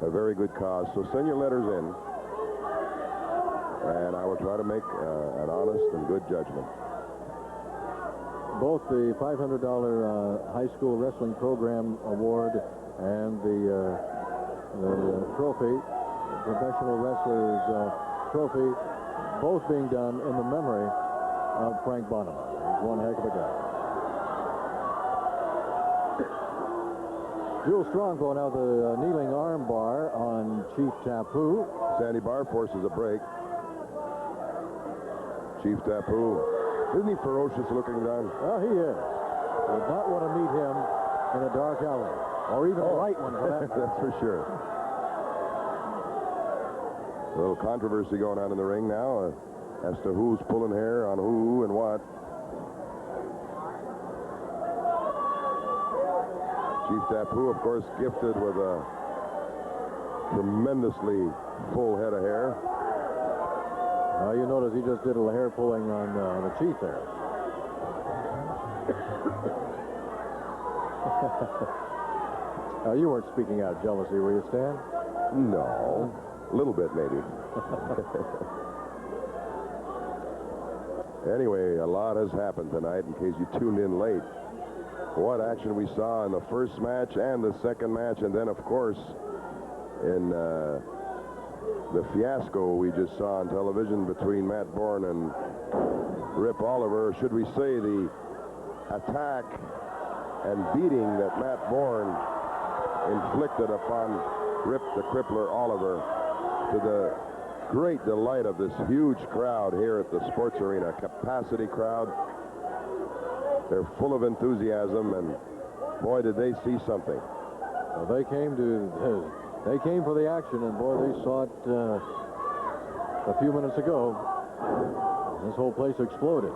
Speaker 3: A very good cause. So send your letters in, and I will try to make an honest and good judgment.
Speaker 2: both the $500 high school wrestling program award and the trophy, professional wrestlers trophy, both being done in the memory of Frank Bonham. He's one heck of a guy. Jules Strongbow now the kneeling arm bar on Chief Tapu.
Speaker 3: Sandy Barr forces a break. Chief Tapu. Isn't he ferocious looking, Don?
Speaker 2: Well, he is. Would not want to meet him in a dark alley, or even a light one for that matter.
Speaker 3: That's for sure. A little controversy going on in the ring now as to who's pulling hair on who and what. Chief Tapu, of course, gifted with a tremendously full head of hair.
Speaker 2: Now you notice he just did a hair pulling on the chief there. You weren't speaking out jealousy, were you, Stan?
Speaker 3: No, a little bit maybe. Anyway, a lot has happened tonight in case you tuned in late. What action we saw in the first match and the second match, and then, of course, in the fiasco we just saw on television between Matt Borne and Rip Oliver. Should we say the attack and beating that Matt Borne inflicted upon Rip the Crippler Oliver, to the great delight of this huge crowd here at the sports arena, capacity crowd. They're full of enthusiasm, and boy, did they see something.
Speaker 2: Well, they came for the action, and boy, they saw it a few minutes ago. This whole place exploded.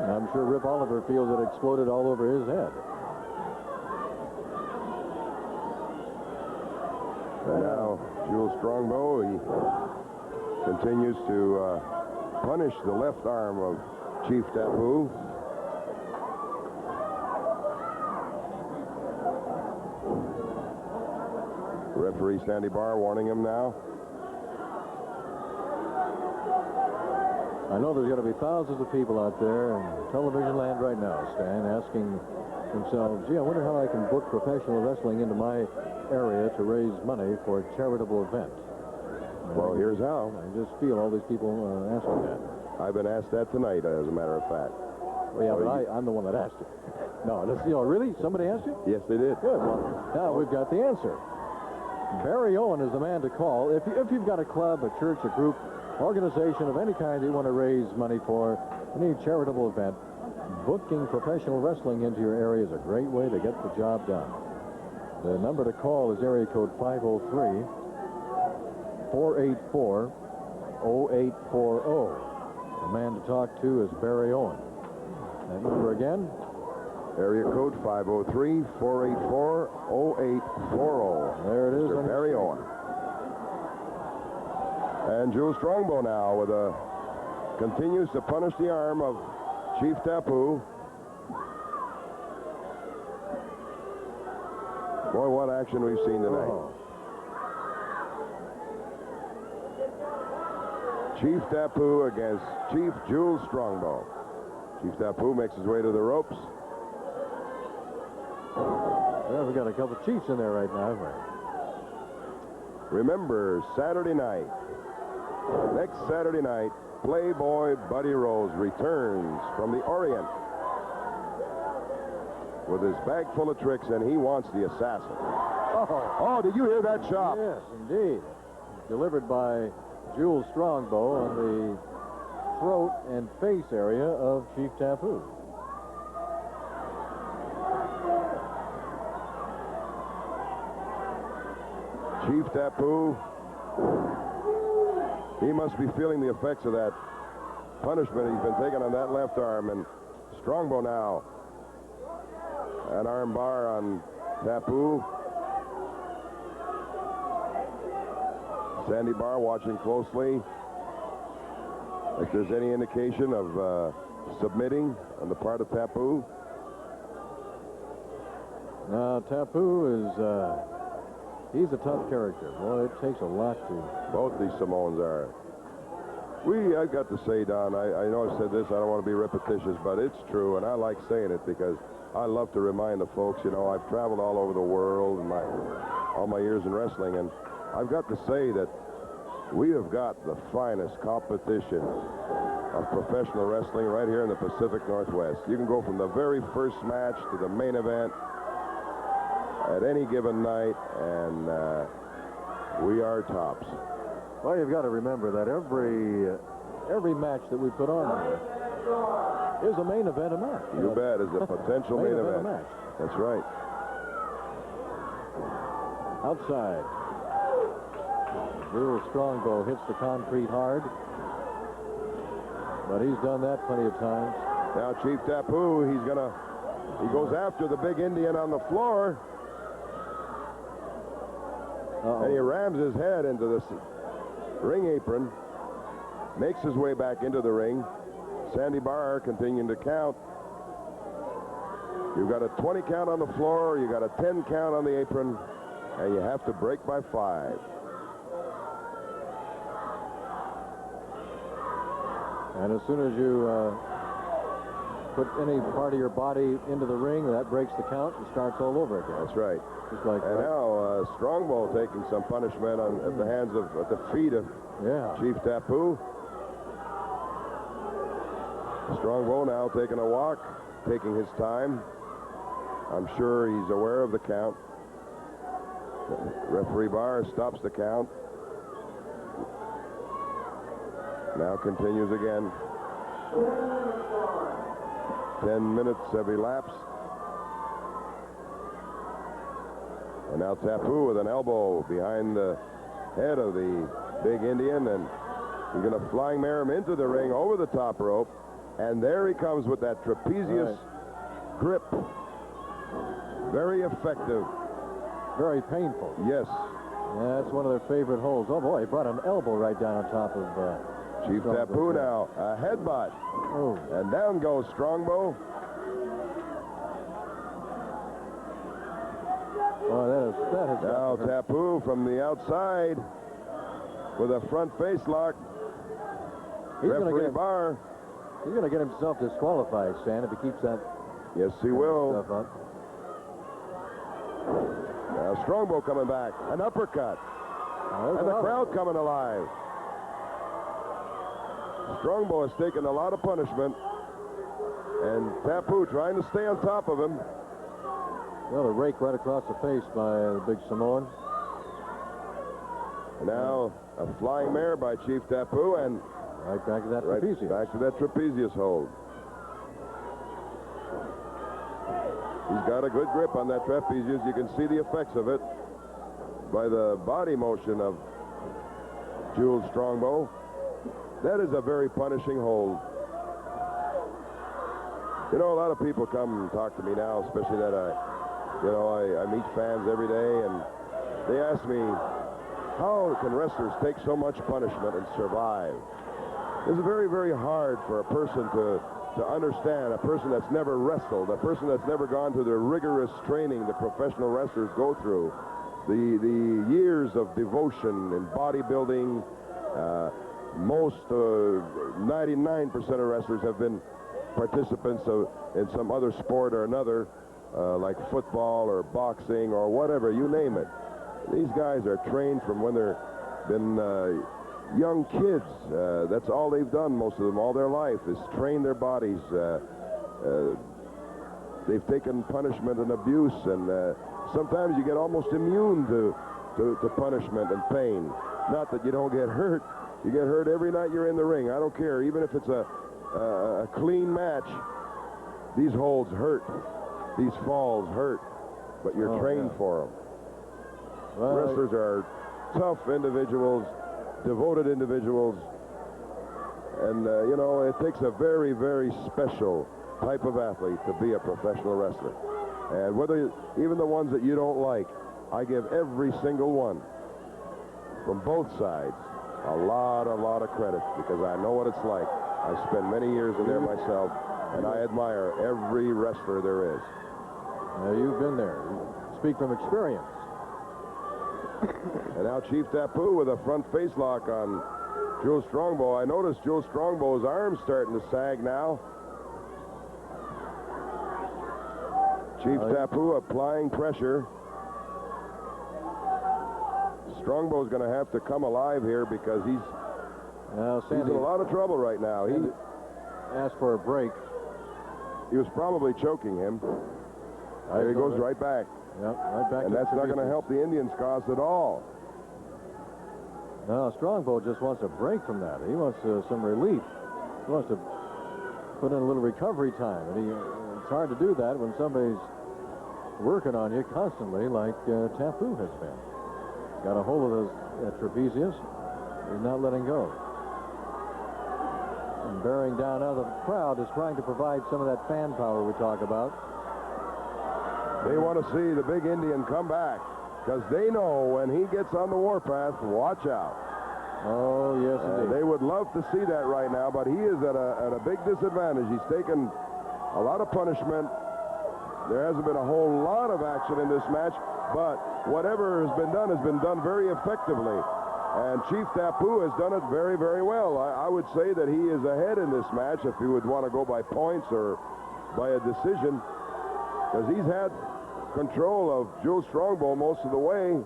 Speaker 2: And I'm sure Rip Oliver feels it exploded all over his head.
Speaker 3: And now, Jules Strongbow, he continues to punish the left arm of Chief Tapu. Referee Sandy Barr warning him now.
Speaker 2: I know there's going to be thousands of people out there in television land right now, Stan, asking themselves, gee, I wonder how I can book professional wrestling into my area to raise money for a charitable event.
Speaker 3: Well, here's how.
Speaker 2: I just feel all these people asking that.
Speaker 3: I've been asked that tonight, as a matter of fact.
Speaker 2: Well, yeah, but I'm the one that asked you. No, really? Somebody asked you?
Speaker 3: Yes, they did.
Speaker 2: Good. Well, now we've got the answer. Barry Owen is the man to call. If you've got a club, a church, a group, organization of any kind you want to raise money for, any charitable event, booking professional wrestling into your area is a great way to get the job done. The number to call is area code 503-484-0840. The man to talk to is Barry Owen. That number again?
Speaker 3: Area code 503-484-0840.
Speaker 2: There it is.
Speaker 3: Mr. Barry Owen. And Jules Strongbow now continues to punish the arm of Chief Tapu. Boy, what action we've seen tonight.
Speaker 2: Oh.
Speaker 3: Chief Tapu against Chief Jules Strongbow. Chief Tapu makes his way to the ropes.
Speaker 2: Well, we got a couple chiefs in there right now, haven't we?
Speaker 3: Remember, Saturday night, next Saturday night, Playboy Buddy Rose returns from the Orient with his bag full of tricks, and he wants the assassin. Oh, did you hear that chop?
Speaker 2: Yes, indeed. Delivered by Jules Strongbow on the throat and face area of Chief Tapu.
Speaker 3: Chief Tapu, he must be feeling the effects of that punishment he's been taking on that left arm. And Strongbow now, an arm bar on Tapu. Sandy Barr watching closely. If there's any indication of submitting on the part of Tapu.
Speaker 2: Now, Tapu is, he's a tough character. Boy, it takes a lot to...
Speaker 3: Both these Samoans are. I've got to say, Don, I know I said this, I don't want to be repetitious, but it's true, and I like saying it because I love to remind the folks, you know, I've traveled all over the world in all my years in wrestling, and I've got to say that we have got the finest competition of professional wrestling right here in the Pacific Northwest. You can go from the very first match to the main event at any given night, and we are tops.
Speaker 2: Well, you've got to remember that every match that we put on here is a main event match.
Speaker 3: You bet, is a potential main event.
Speaker 2: Match.
Speaker 3: That's right.
Speaker 2: Outside. Jules Strongbow hits the concrete hard, but he's done that plenty of times.
Speaker 3: Now Chief Tapu, he goes after the big Indian on the floor. And he rams his head into the ring apron, makes his way back into the ring. Sandy Barr continuing to count. You've got a 20 count on the floor, you got a 10 count on the apron, and you have to break by 5.
Speaker 2: And as soon as you put any part of your body into the ring, that breaks the count and starts all over again.
Speaker 3: That's right.
Speaker 2: Just like
Speaker 3: and
Speaker 2: that.
Speaker 3: now Strongbow taking some punishment at the hands of, at the feet of Chief Tapu. Strongbow now taking a walk, taking his time. I'm sure he's aware of the count. Referee Barr stops the count. Now continues again. 10 minutes have elapsed. And now Tapu with an elbow behind the head of the big Indian, and he's going to flying mare him into the ring over the top rope. And there he comes with that trapezius grip. Very effective.
Speaker 2: Very painful.
Speaker 3: Yes.
Speaker 2: Yeah, that's one of their favorite holds. Oh, boy, he brought an elbow right down on top of
Speaker 3: Chief Tapu now. A headbutt.
Speaker 2: Oh.
Speaker 3: And down goes Strongbow.
Speaker 2: Oh, that is
Speaker 3: now Tapu from the outside with a front face lock. Referee Barr.
Speaker 2: He's going to get himself disqualified, Stan, if he keeps that.
Speaker 3: Yes, he will.
Speaker 2: Stuff up.
Speaker 3: Now Strongbow coming back. An uppercut. And the crowd coming alive. Strongbow has taken a lot of punishment. And Tapu trying to stay on top of him.
Speaker 2: Well, a rake right across the face by the big Samoan.
Speaker 3: Now a flying mare by Chief Tapu, and
Speaker 2: right back to that trapezius.
Speaker 3: Back to that trapezius hold. He's got a good grip on that trapezius. You can see the effects of it by the body motion of Jules Strongbow. That is a very punishing hold. You know, a lot of people come and talk to me now, especially that I meet fans every day, and they ask me, how can wrestlers take so much punishment and survive? It's very, very hard for a person to understand, a person that's never wrestled, a person that's never gone through the rigorous training that professional wrestlers go through, the years of devotion in bodybuilding. Most 99% of wrestlers have been participants in some other sport or another, like football or boxing or whatever, you name it. These guys are trained from when they're been young kids. That's all they've done, most of them, all their life, is train their bodies. They've taken punishment and abuse, and sometimes you get almost immune to punishment and pain. Not that you don't get hurt. You get hurt every night you're in the ring. I don't care. Even if it's a clean match, these holds hurt. These falls hurt. But you're trained for them. Well, wrestlers are tough individuals, devoted individuals. And, you know, it takes a very, very special type of athlete to be a professional wrestler. And whether, even the ones that you don't like, I give every single one from both sides a lot of credit, because I know what it's like. I spent many years in there myself, and I admire every wrestler there is.
Speaker 2: You've been there. You speak from experience.
Speaker 3: And now Chief Tapu with a front face lock on Jules Strongbow. I noticed Jules Strongbow's arm's starting to sag now. Chief Tapu applying pressure. Strongbow's going to have to come alive here because he's in a lot of trouble right now. He
Speaker 2: asked for a break.
Speaker 3: He was probably choking him. There he goes right back.
Speaker 2: Yep, right back.
Speaker 3: And that's not going to help the Indians' cause at all.
Speaker 2: No, Strongbow just wants a break from that. He wants some relief. He wants to put in a little recovery time. And it's hard to do that when somebody's working on you constantly like Tapu has been. Got a hold of those trapezius. He's not letting go. And bearing down out of the crowd is trying to provide some of that fan power we talk about.
Speaker 3: They want to see the big Indian come back because they know when he gets on the warpath, watch out.
Speaker 2: Oh, yes, indeed.
Speaker 3: They would love to see that right now, but he is at a big disadvantage. He's taken a lot of punishment. There hasn't been a whole lot of action in this match, but whatever has been done very effectively. And Chief Tapu has done it very, very well. I would say that he is ahead in this match if you would want to go by points or by a decision, because he's had control of Jules Strongbow most of the way,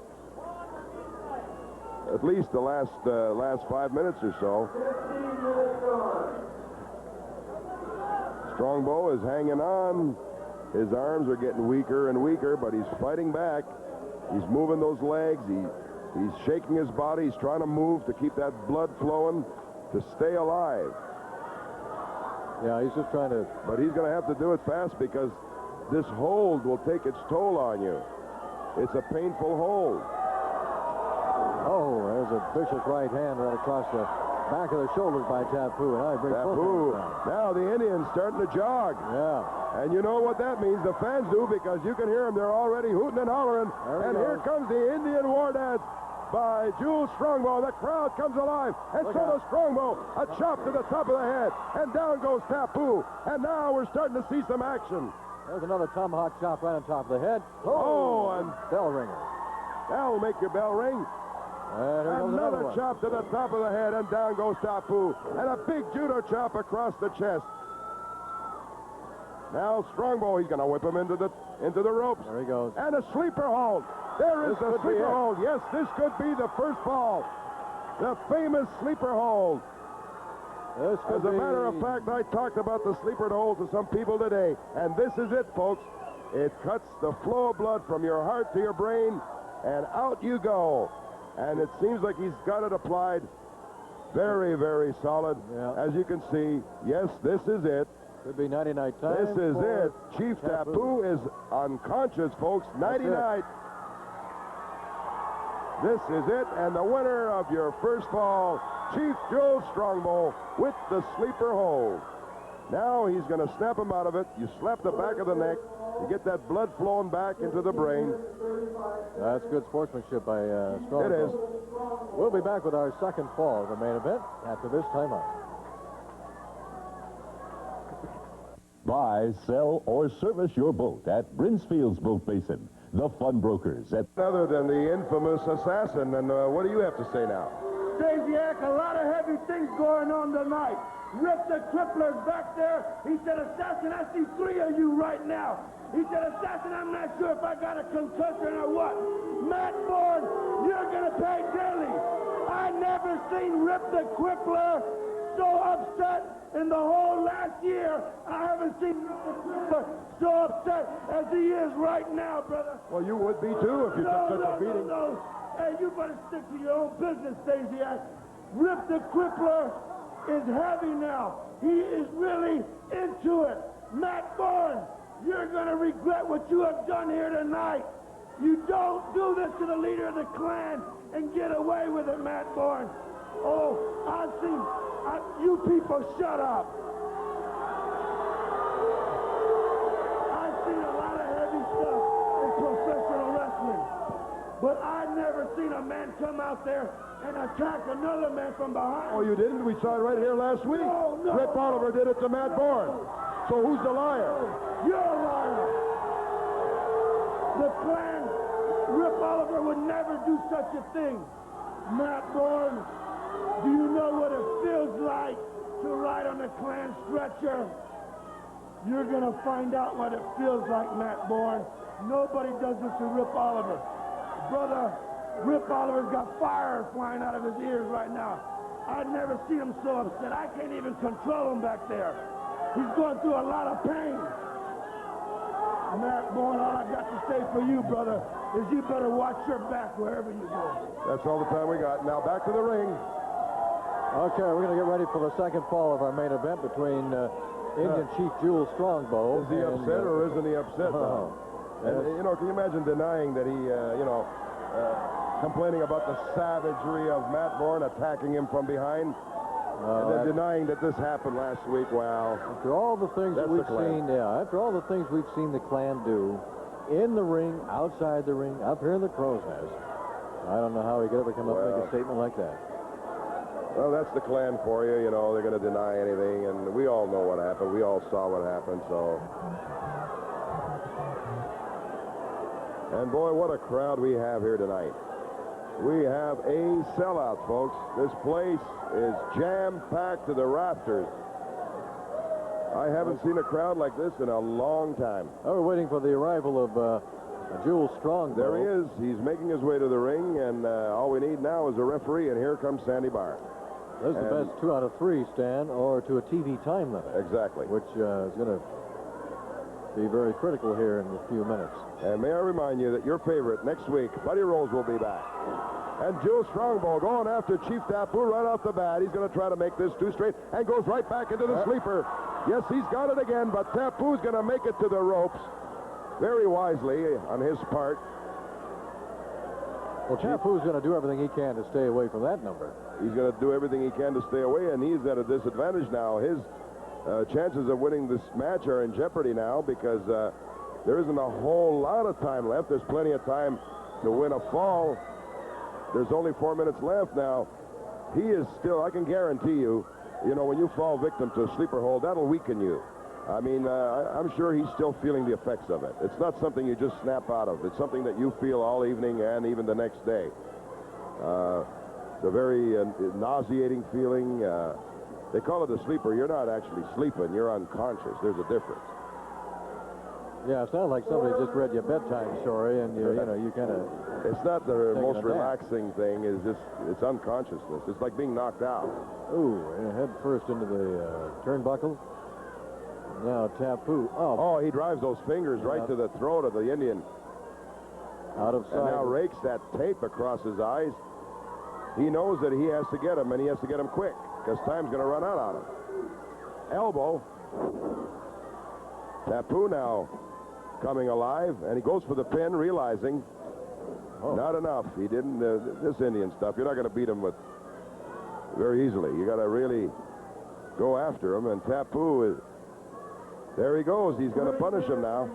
Speaker 3: at least the last 5 minutes or so. Strongbow is hanging on. His arms are getting weaker and weaker, but he's fighting back. He's moving those legs. He's shaking his body. He's trying to move to keep that blood flowing, to stay alive.
Speaker 2: Yeah, he's just trying to...
Speaker 3: But he's going to have to do it fast because this hold will take its toll on you. It's a painful hold.
Speaker 2: Oh, there's a vicious right hand right across the back of the shoulders by Tapu. And I bring
Speaker 3: Tapu. Now the Indians starting to jog.
Speaker 2: Yeah.
Speaker 3: And you know what that means. The fans do, because you can hear them. They're already hooting and hollering. And here comes the Indian war dance by Jules Strongbow. The crowd comes alive. And so does Strongbow. A chop to the top of the head. And down goes Tapu. And now we're starting to see some action.
Speaker 2: There's another tomahawk chop right on top of the head.
Speaker 3: Oh, and
Speaker 2: bell ringer.
Speaker 3: That'll make your bell ring.
Speaker 2: And
Speaker 3: another chop to the top of the head, and down goes Tapu. And a big judo chop across the chest. Now Strongbow, he's going to whip him into the ropes.
Speaker 2: There he goes.
Speaker 3: And a sleeper hold. There is the sleeper hold. Yes, this could be the first fall. The famous sleeper hold. As a matter of fact, I talked about the sleeper hold to some people today, and this is it, folks. It cuts the flow of blood from your heart to your brain, and out you go. And it seems like he's got it applied very, very solid.
Speaker 2: Yeah.
Speaker 3: As you can see, yes, this is it.
Speaker 2: Could be 99 times.
Speaker 3: This is it. Chief Tapu is unconscious, folks. 99. This is it. And the winner of your first fall, Chief Jules Strongbow, with the sleeper hold. Now he's going to snap him out of it. You slap the back of the neck. You get that blood flowing back into the brain.
Speaker 2: That's good sportsmanship by Strongbow.
Speaker 3: It is.
Speaker 2: We'll be back with our second fall of the main event after this timeout.
Speaker 8: Buy, sell, or service your boat at Brinsfield's Boat Basin. The Fun Brokers at...
Speaker 3: Other than the infamous assassin, and what do you have to say now?
Speaker 1: Stasiak, a lot of heavy things going on tonight. Rip the Crippler's back there. He said, assassin, I see 3 of you right now. He said, assassin, I'm not sure if I got a concussion or what. Matt Borne, you're going to pay dearly. I never seen Rip the Crippler so upset in the whole last year. I haven't seen Rip the Crippler so upset as he is right now, brother.
Speaker 3: Well, you would be too if you took such a beating.
Speaker 1: No. Hey, you better stick to your own business, Stasiak. Rip the Crippler is heavy now. He is really into it. Matt Borne, you're going to regret what you have done here tonight. You don't do this to the leader of the clan and get away with it, Matt Borne. Oh, you people shut up. I've seen a lot of heavy stuff in professional wrestling, but I've never seen a man come out there and attack another man from behind.
Speaker 3: Oh, you didn't? We saw it right here last week.
Speaker 1: No.
Speaker 3: Rip Oliver did it to Matt Borne. So who's the liar?
Speaker 1: You're a liar. The clan, Rip Oliver would never do such a thing. Matt Borne, do you know what tonight on the clan stretcher, you're going to find out what it feels like, Matt Borne. Nobody does this to Rip Oliver. Brother, Rip Oliver's got fire flying out of his ears right now. I've never seen him so upset. I can't even control him back there. He's going through a lot of pain. Matt Borne, all I got to say for you, brother, is you better watch your back wherever you go.
Speaker 3: That's all the time we got. Now back to the ring.
Speaker 2: Okay, we're going to get ready for the second fall of our main event between Indian Chief Jules Strongbow.
Speaker 3: Is he upset or isn't he upset now? And,
Speaker 2: yes.
Speaker 3: can you imagine denying that he, complaining about the savagery of Matt Borne attacking him from behind? And then denying that this happened last week. Wow.
Speaker 2: After all the things that we've seen, after all the things we've seen the Clan do in the ring, outside the ring, up here in the crow's nest, I don't know how he could ever come up and make a statement like that.
Speaker 3: Well, that's the Clan for you. They're going to deny anything, and we all know what happened. We all saw what happened, so. And boy, what a crowd we have here tonight. We have a sellout, folks. This place is jam-packed to the rafters. I haven't seen a crowd like this in a long time.
Speaker 2: Oh, we're waiting for the arrival of Jules Strongbow.
Speaker 3: There he is. He's making his way to the ring, and all we need now is a referee, and here comes Sandy Barr.
Speaker 2: This is the best 2 out of 3, Stan, or to a TV time limit.
Speaker 3: Exactly.
Speaker 2: Which is going to be very critical here in a few minutes.
Speaker 3: And may I remind you that your favorite next week, Buddy Rose, will be back. And Jules Strongbow going after Chief Tapu right off the bat. He's going to try to make this 2 straight and goes right back into the sleeper. Yes, he's got it again, but Tapu's going to make it to the ropes very wisely on his part.
Speaker 2: Well, Tapu's going to do everything he can to stay away from that number.
Speaker 3: He's going to do everything he can to stay away, and he's at a disadvantage now. His chances of winning this match are in jeopardy now because there isn't a whole lot of time left. There's plenty of time to win a fall. There's only 4 minutes left now. He is still, I can guarantee you, when you fall victim to a sleeper hold, that'll weaken you. I mean, I'm sure he's still feeling the effects of it. It's not something you just snap out of. It's something that you feel all evening and even the next day. It's a very nauseating feeling. They call it a sleeper. You're not actually sleeping. You're unconscious. There's a difference.
Speaker 2: Yeah, it sounds like somebody just read you a bedtime story, and you kind of.
Speaker 3: It's not the most relaxing thing. It's unconsciousness. It's like being knocked out.
Speaker 2: Ooh, head first into the turnbuckle. Now Tapu.
Speaker 3: Oh, he drives those fingers right to the throat of the Indian.
Speaker 2: Out of sight.
Speaker 3: And now rakes that tape across his eyes. He knows that he has to get him, and he has to get him quick because time's going to run out on him. Elbow. Tapu now coming alive, and he goes for the pin, realizing not enough. He didn't. This Indian stuff, you're not going to beat him with very easily. You got to really go after him, and Tapu is. There he goes. He's going to punish him now.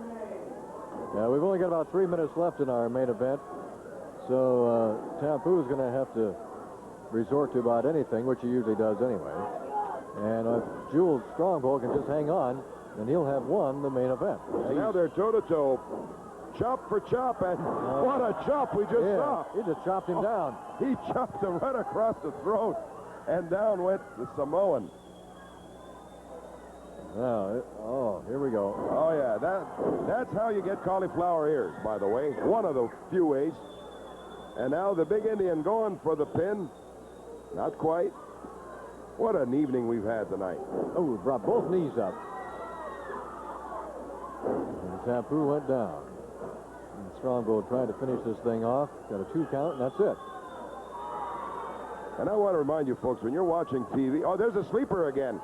Speaker 2: Yeah, we've only got about 3 minutes left in our main event. So Tapu is going to have to resort to about anything, which he usually does anyway. And if Jules Strongbow can just hang on, then he'll have won the main event.
Speaker 3: And now they're toe-to-toe. Chop for chop, and what a chop we just saw.
Speaker 2: He just chopped him down.
Speaker 3: He chopped him right across the throat, and down went the Samoan.
Speaker 2: Oh, here we go.
Speaker 3: Oh, yeah, that's how you get cauliflower ears, by the way. One of the few ways. And now the big Indian going for the pin. Not quite. What an evening we've had tonight.
Speaker 2: Oh, brought both knees up. And Tapu went down. And Strongbow tried to finish this thing off. Got a 2 count, and that's it.
Speaker 3: And I want to remind you, folks, when you're watching TV... Oh, there's a sleeper again.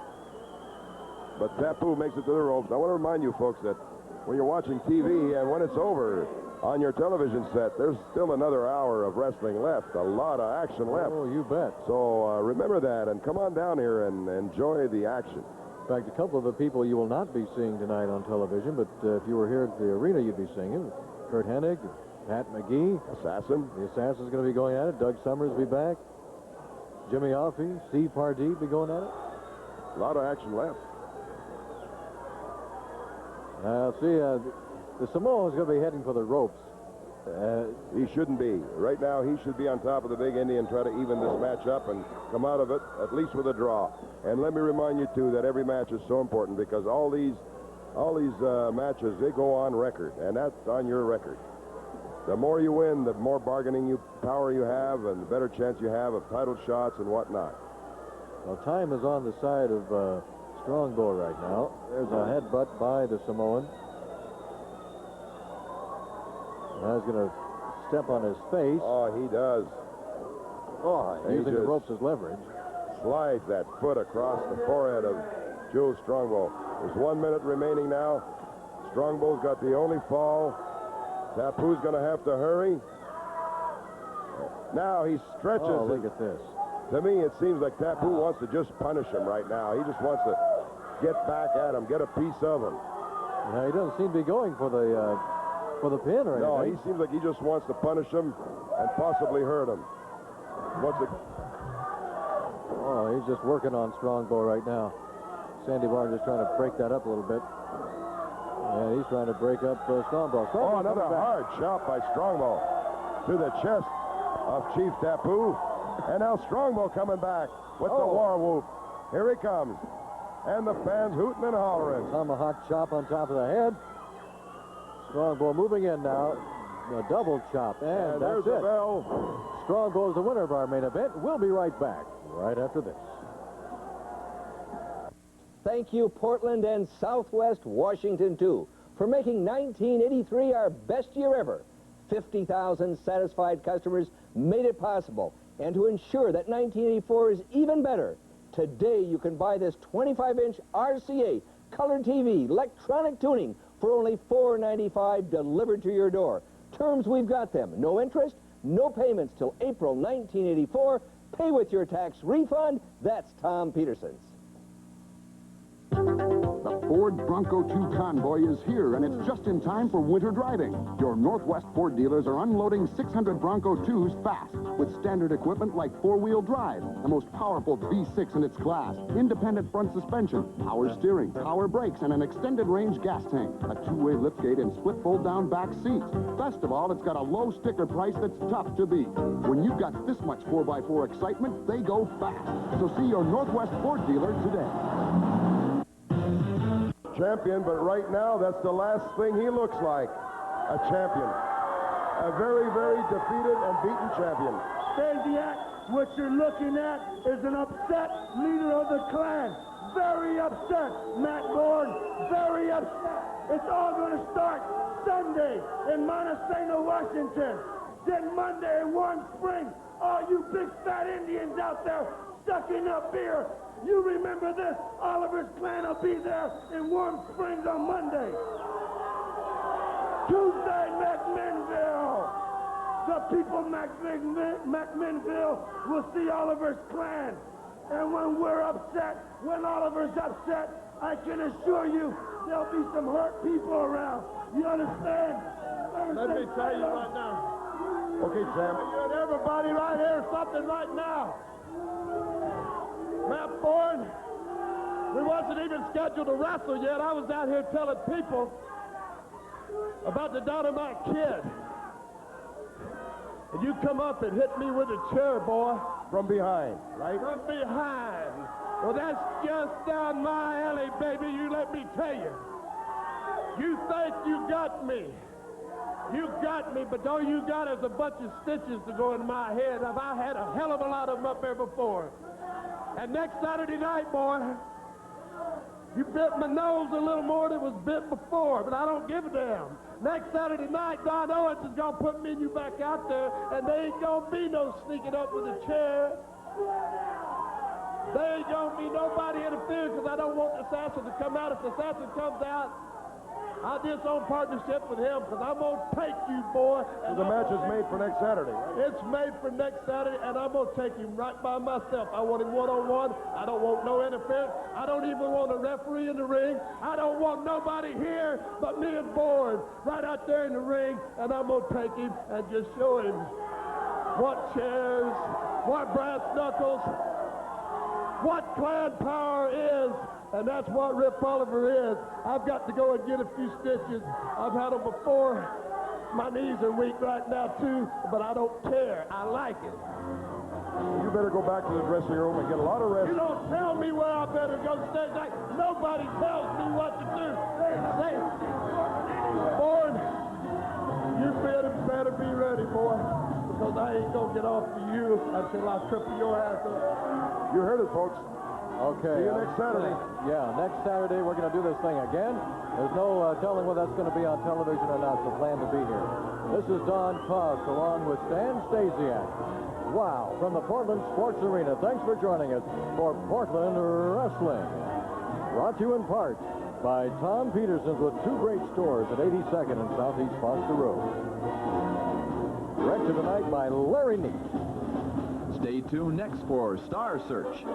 Speaker 3: But Tapu makes it to the ropes. I want to remind you, folks, that when you're watching TV and when it's over on your television set, there's still another hour of wrestling left. A lot of action left.
Speaker 2: Oh, you bet.
Speaker 3: So remember that and come on down here and enjoy the action.
Speaker 2: In fact, a couple of the people you will not be seeing tonight on television, but if you were here at the arena, you'd be seeing him. Kurt Hennig, Pat McGee.
Speaker 3: Assassin.
Speaker 2: The Assassin's going to be going at it. Doug Summers will be back. Jimmy Offey, Steve Pardee be going at it.
Speaker 3: A lot of action left.
Speaker 2: See, the Samoan's going to be heading for the ropes.
Speaker 3: He shouldn't be. Right now, he should be on top of the big Indian, try to even this match up and come out of it at least with a draw. And let me remind you, too, that every match is so important because all these matches, they go on record, and that's on your record. The more you win, the more bargaining power you have, and the better chance you have of title shots and whatnot.
Speaker 2: Well, time is on the side of Strongbow right now. There's a headbutt by the Samoan. Now he's going to step on his face.
Speaker 3: Oh, he does.
Speaker 2: Oh, using the ropes as leverage.
Speaker 3: Slides that foot across the forehead of Jules Strongbow. There's 1 minute remaining now. Strongbow's got the only fall. Tapu's going to have to hurry. Now he stretches.
Speaker 2: Oh, look at this.
Speaker 3: To me, it seems like Tapu wants to just punish him right now. He just wants to get back at him, get a piece of him.
Speaker 2: Now, he doesn't seem to be going for the pin or anything.
Speaker 3: No, he seems like he just wants to punish him and possibly hurt him.
Speaker 2: Oh, he's just working on Strongbow right now. Sandy Borne just trying to break that up a little bit. Yeah, he's trying to break up Strongbow.
Speaker 3: Oh, another hard shot by Strongbow to the chest of Chief Tapu. And now Strongbow coming back with the war whoop. Here he comes. And the fans hooting and hollering.
Speaker 2: Tomahawk chop on top of the head. Strongbow moving in now. A double chop. And that's
Speaker 3: there's
Speaker 2: it.
Speaker 3: the bell.
Speaker 2: Strongbow is the winner of our main event. We'll be right back right after this.
Speaker 4: Thank you, Portland and Southwest Washington, too, for making 1983 our best year ever. 50,000 satisfied customers made it possible. And to ensure that 1984 is even better, today you can buy this 25-inch RCA color TV, electronic tuning, for only $4.95 delivered to your door. Terms, we've got them. No interest, no payments till April 1984. Pay with your tax refund. That's Tom Peterson's.
Speaker 9: The Ford Bronco 2 Convoy is here, and it's just in time for winter driving. Your Northwest Ford dealers are unloading 600 Bronco 2s fast with standard equipment like four-wheel drive, the most powerful V6 in its class, independent front suspension, power steering, power brakes, and an extended range gas tank, a two-way liftgate, and split fold-down back seats. Best of all, it's got a low sticker price that's tough to beat. When you've got this much 4x4 excitement, they go fast. So see your Northwest Ford dealer today.
Speaker 3: Champion, but right now, that's the last thing he looks like. A champion. A very, very defeated and beaten champion.
Speaker 1: Stasiak, what you're looking at is an upset leader of the clan. Very upset, Matt Borne. Very upset. It's all going to start Sunday in Montesano, Washington. Then Monday in Warm Springs. All you big fat Indians out there sucking up beer. You remember this. Oliver's clan will be there in Warm Springs on Monday. Tuesday, McMinnville. The people of McMinnville will see Oliver's clan. And when we're upset, when Oliver's upset, I can assure you there'll be some hurt people around. You understand? Let me tell you right now.
Speaker 3: Okay, Sam.
Speaker 1: And everybody right here, something right now. Matt Borne, we wasn't even scheduled to wrestle yet. I was out here telling people about the Dynamite Kid. And you come up and hit me with a chair, boy.
Speaker 3: From behind, right?
Speaker 1: From behind. Well, that's just down my alley, baby, you let me tell you. You think you got me. You got me, but all you got is a bunch of stitches to go in my head. I've had a hell of a lot of them up there before. And next Saturday night, boy, you bit my nose a little more than was bit before, but I don't give a damn. Next Saturday night, Don Owens is going to put me and you back out there, and there ain't going to be no sneaking up with a chair. There ain't going to be nobody interfering because I don't want the assassin to come out. If the assassin comes out, I'll disown partnership with him because I'm going to take you, boy.
Speaker 3: So the match is made for next Saturday, right?
Speaker 1: It's made for next Saturday, and I'm going to take him right by myself. I want him one-on-one. I don't want no interference. I don't even want a referee in the ring. I don't want nobody here but me and Borne right out there in the ring, and I'm going to take him and just show him what chairs, what brass knuckles, what clan power is. And that's what Rip Oliver is. I've got to go and get a few stitches. I've had them before. My knees are weak right now, too, but I don't care. I like it.
Speaker 3: You better go back to the dressing room and get a lot of rest.
Speaker 1: You don't tell me where I better go stage. Nobody tells me what to do. Say, Borne, you better be ready, boy, because I ain't going to get off to you until I triple your ass up.
Speaker 3: You heard it, folks.
Speaker 2: Okay.
Speaker 3: See you next Saturday.
Speaker 2: Yeah, next Saturday we're going to do this thing again. There's no telling whether that's going to be on television or not, so plan to be here. This is Don Cost along with Stan Stasiak. Wow, from the Portland Sports Arena. Thanks for joining us for Portland Wrestling. Brought to you in part by Tom Peterson's with two great stores at 82nd and Southeast Foster Road. Directed tonight by Larry Neat.
Speaker 10: Stay tuned next for Star Search.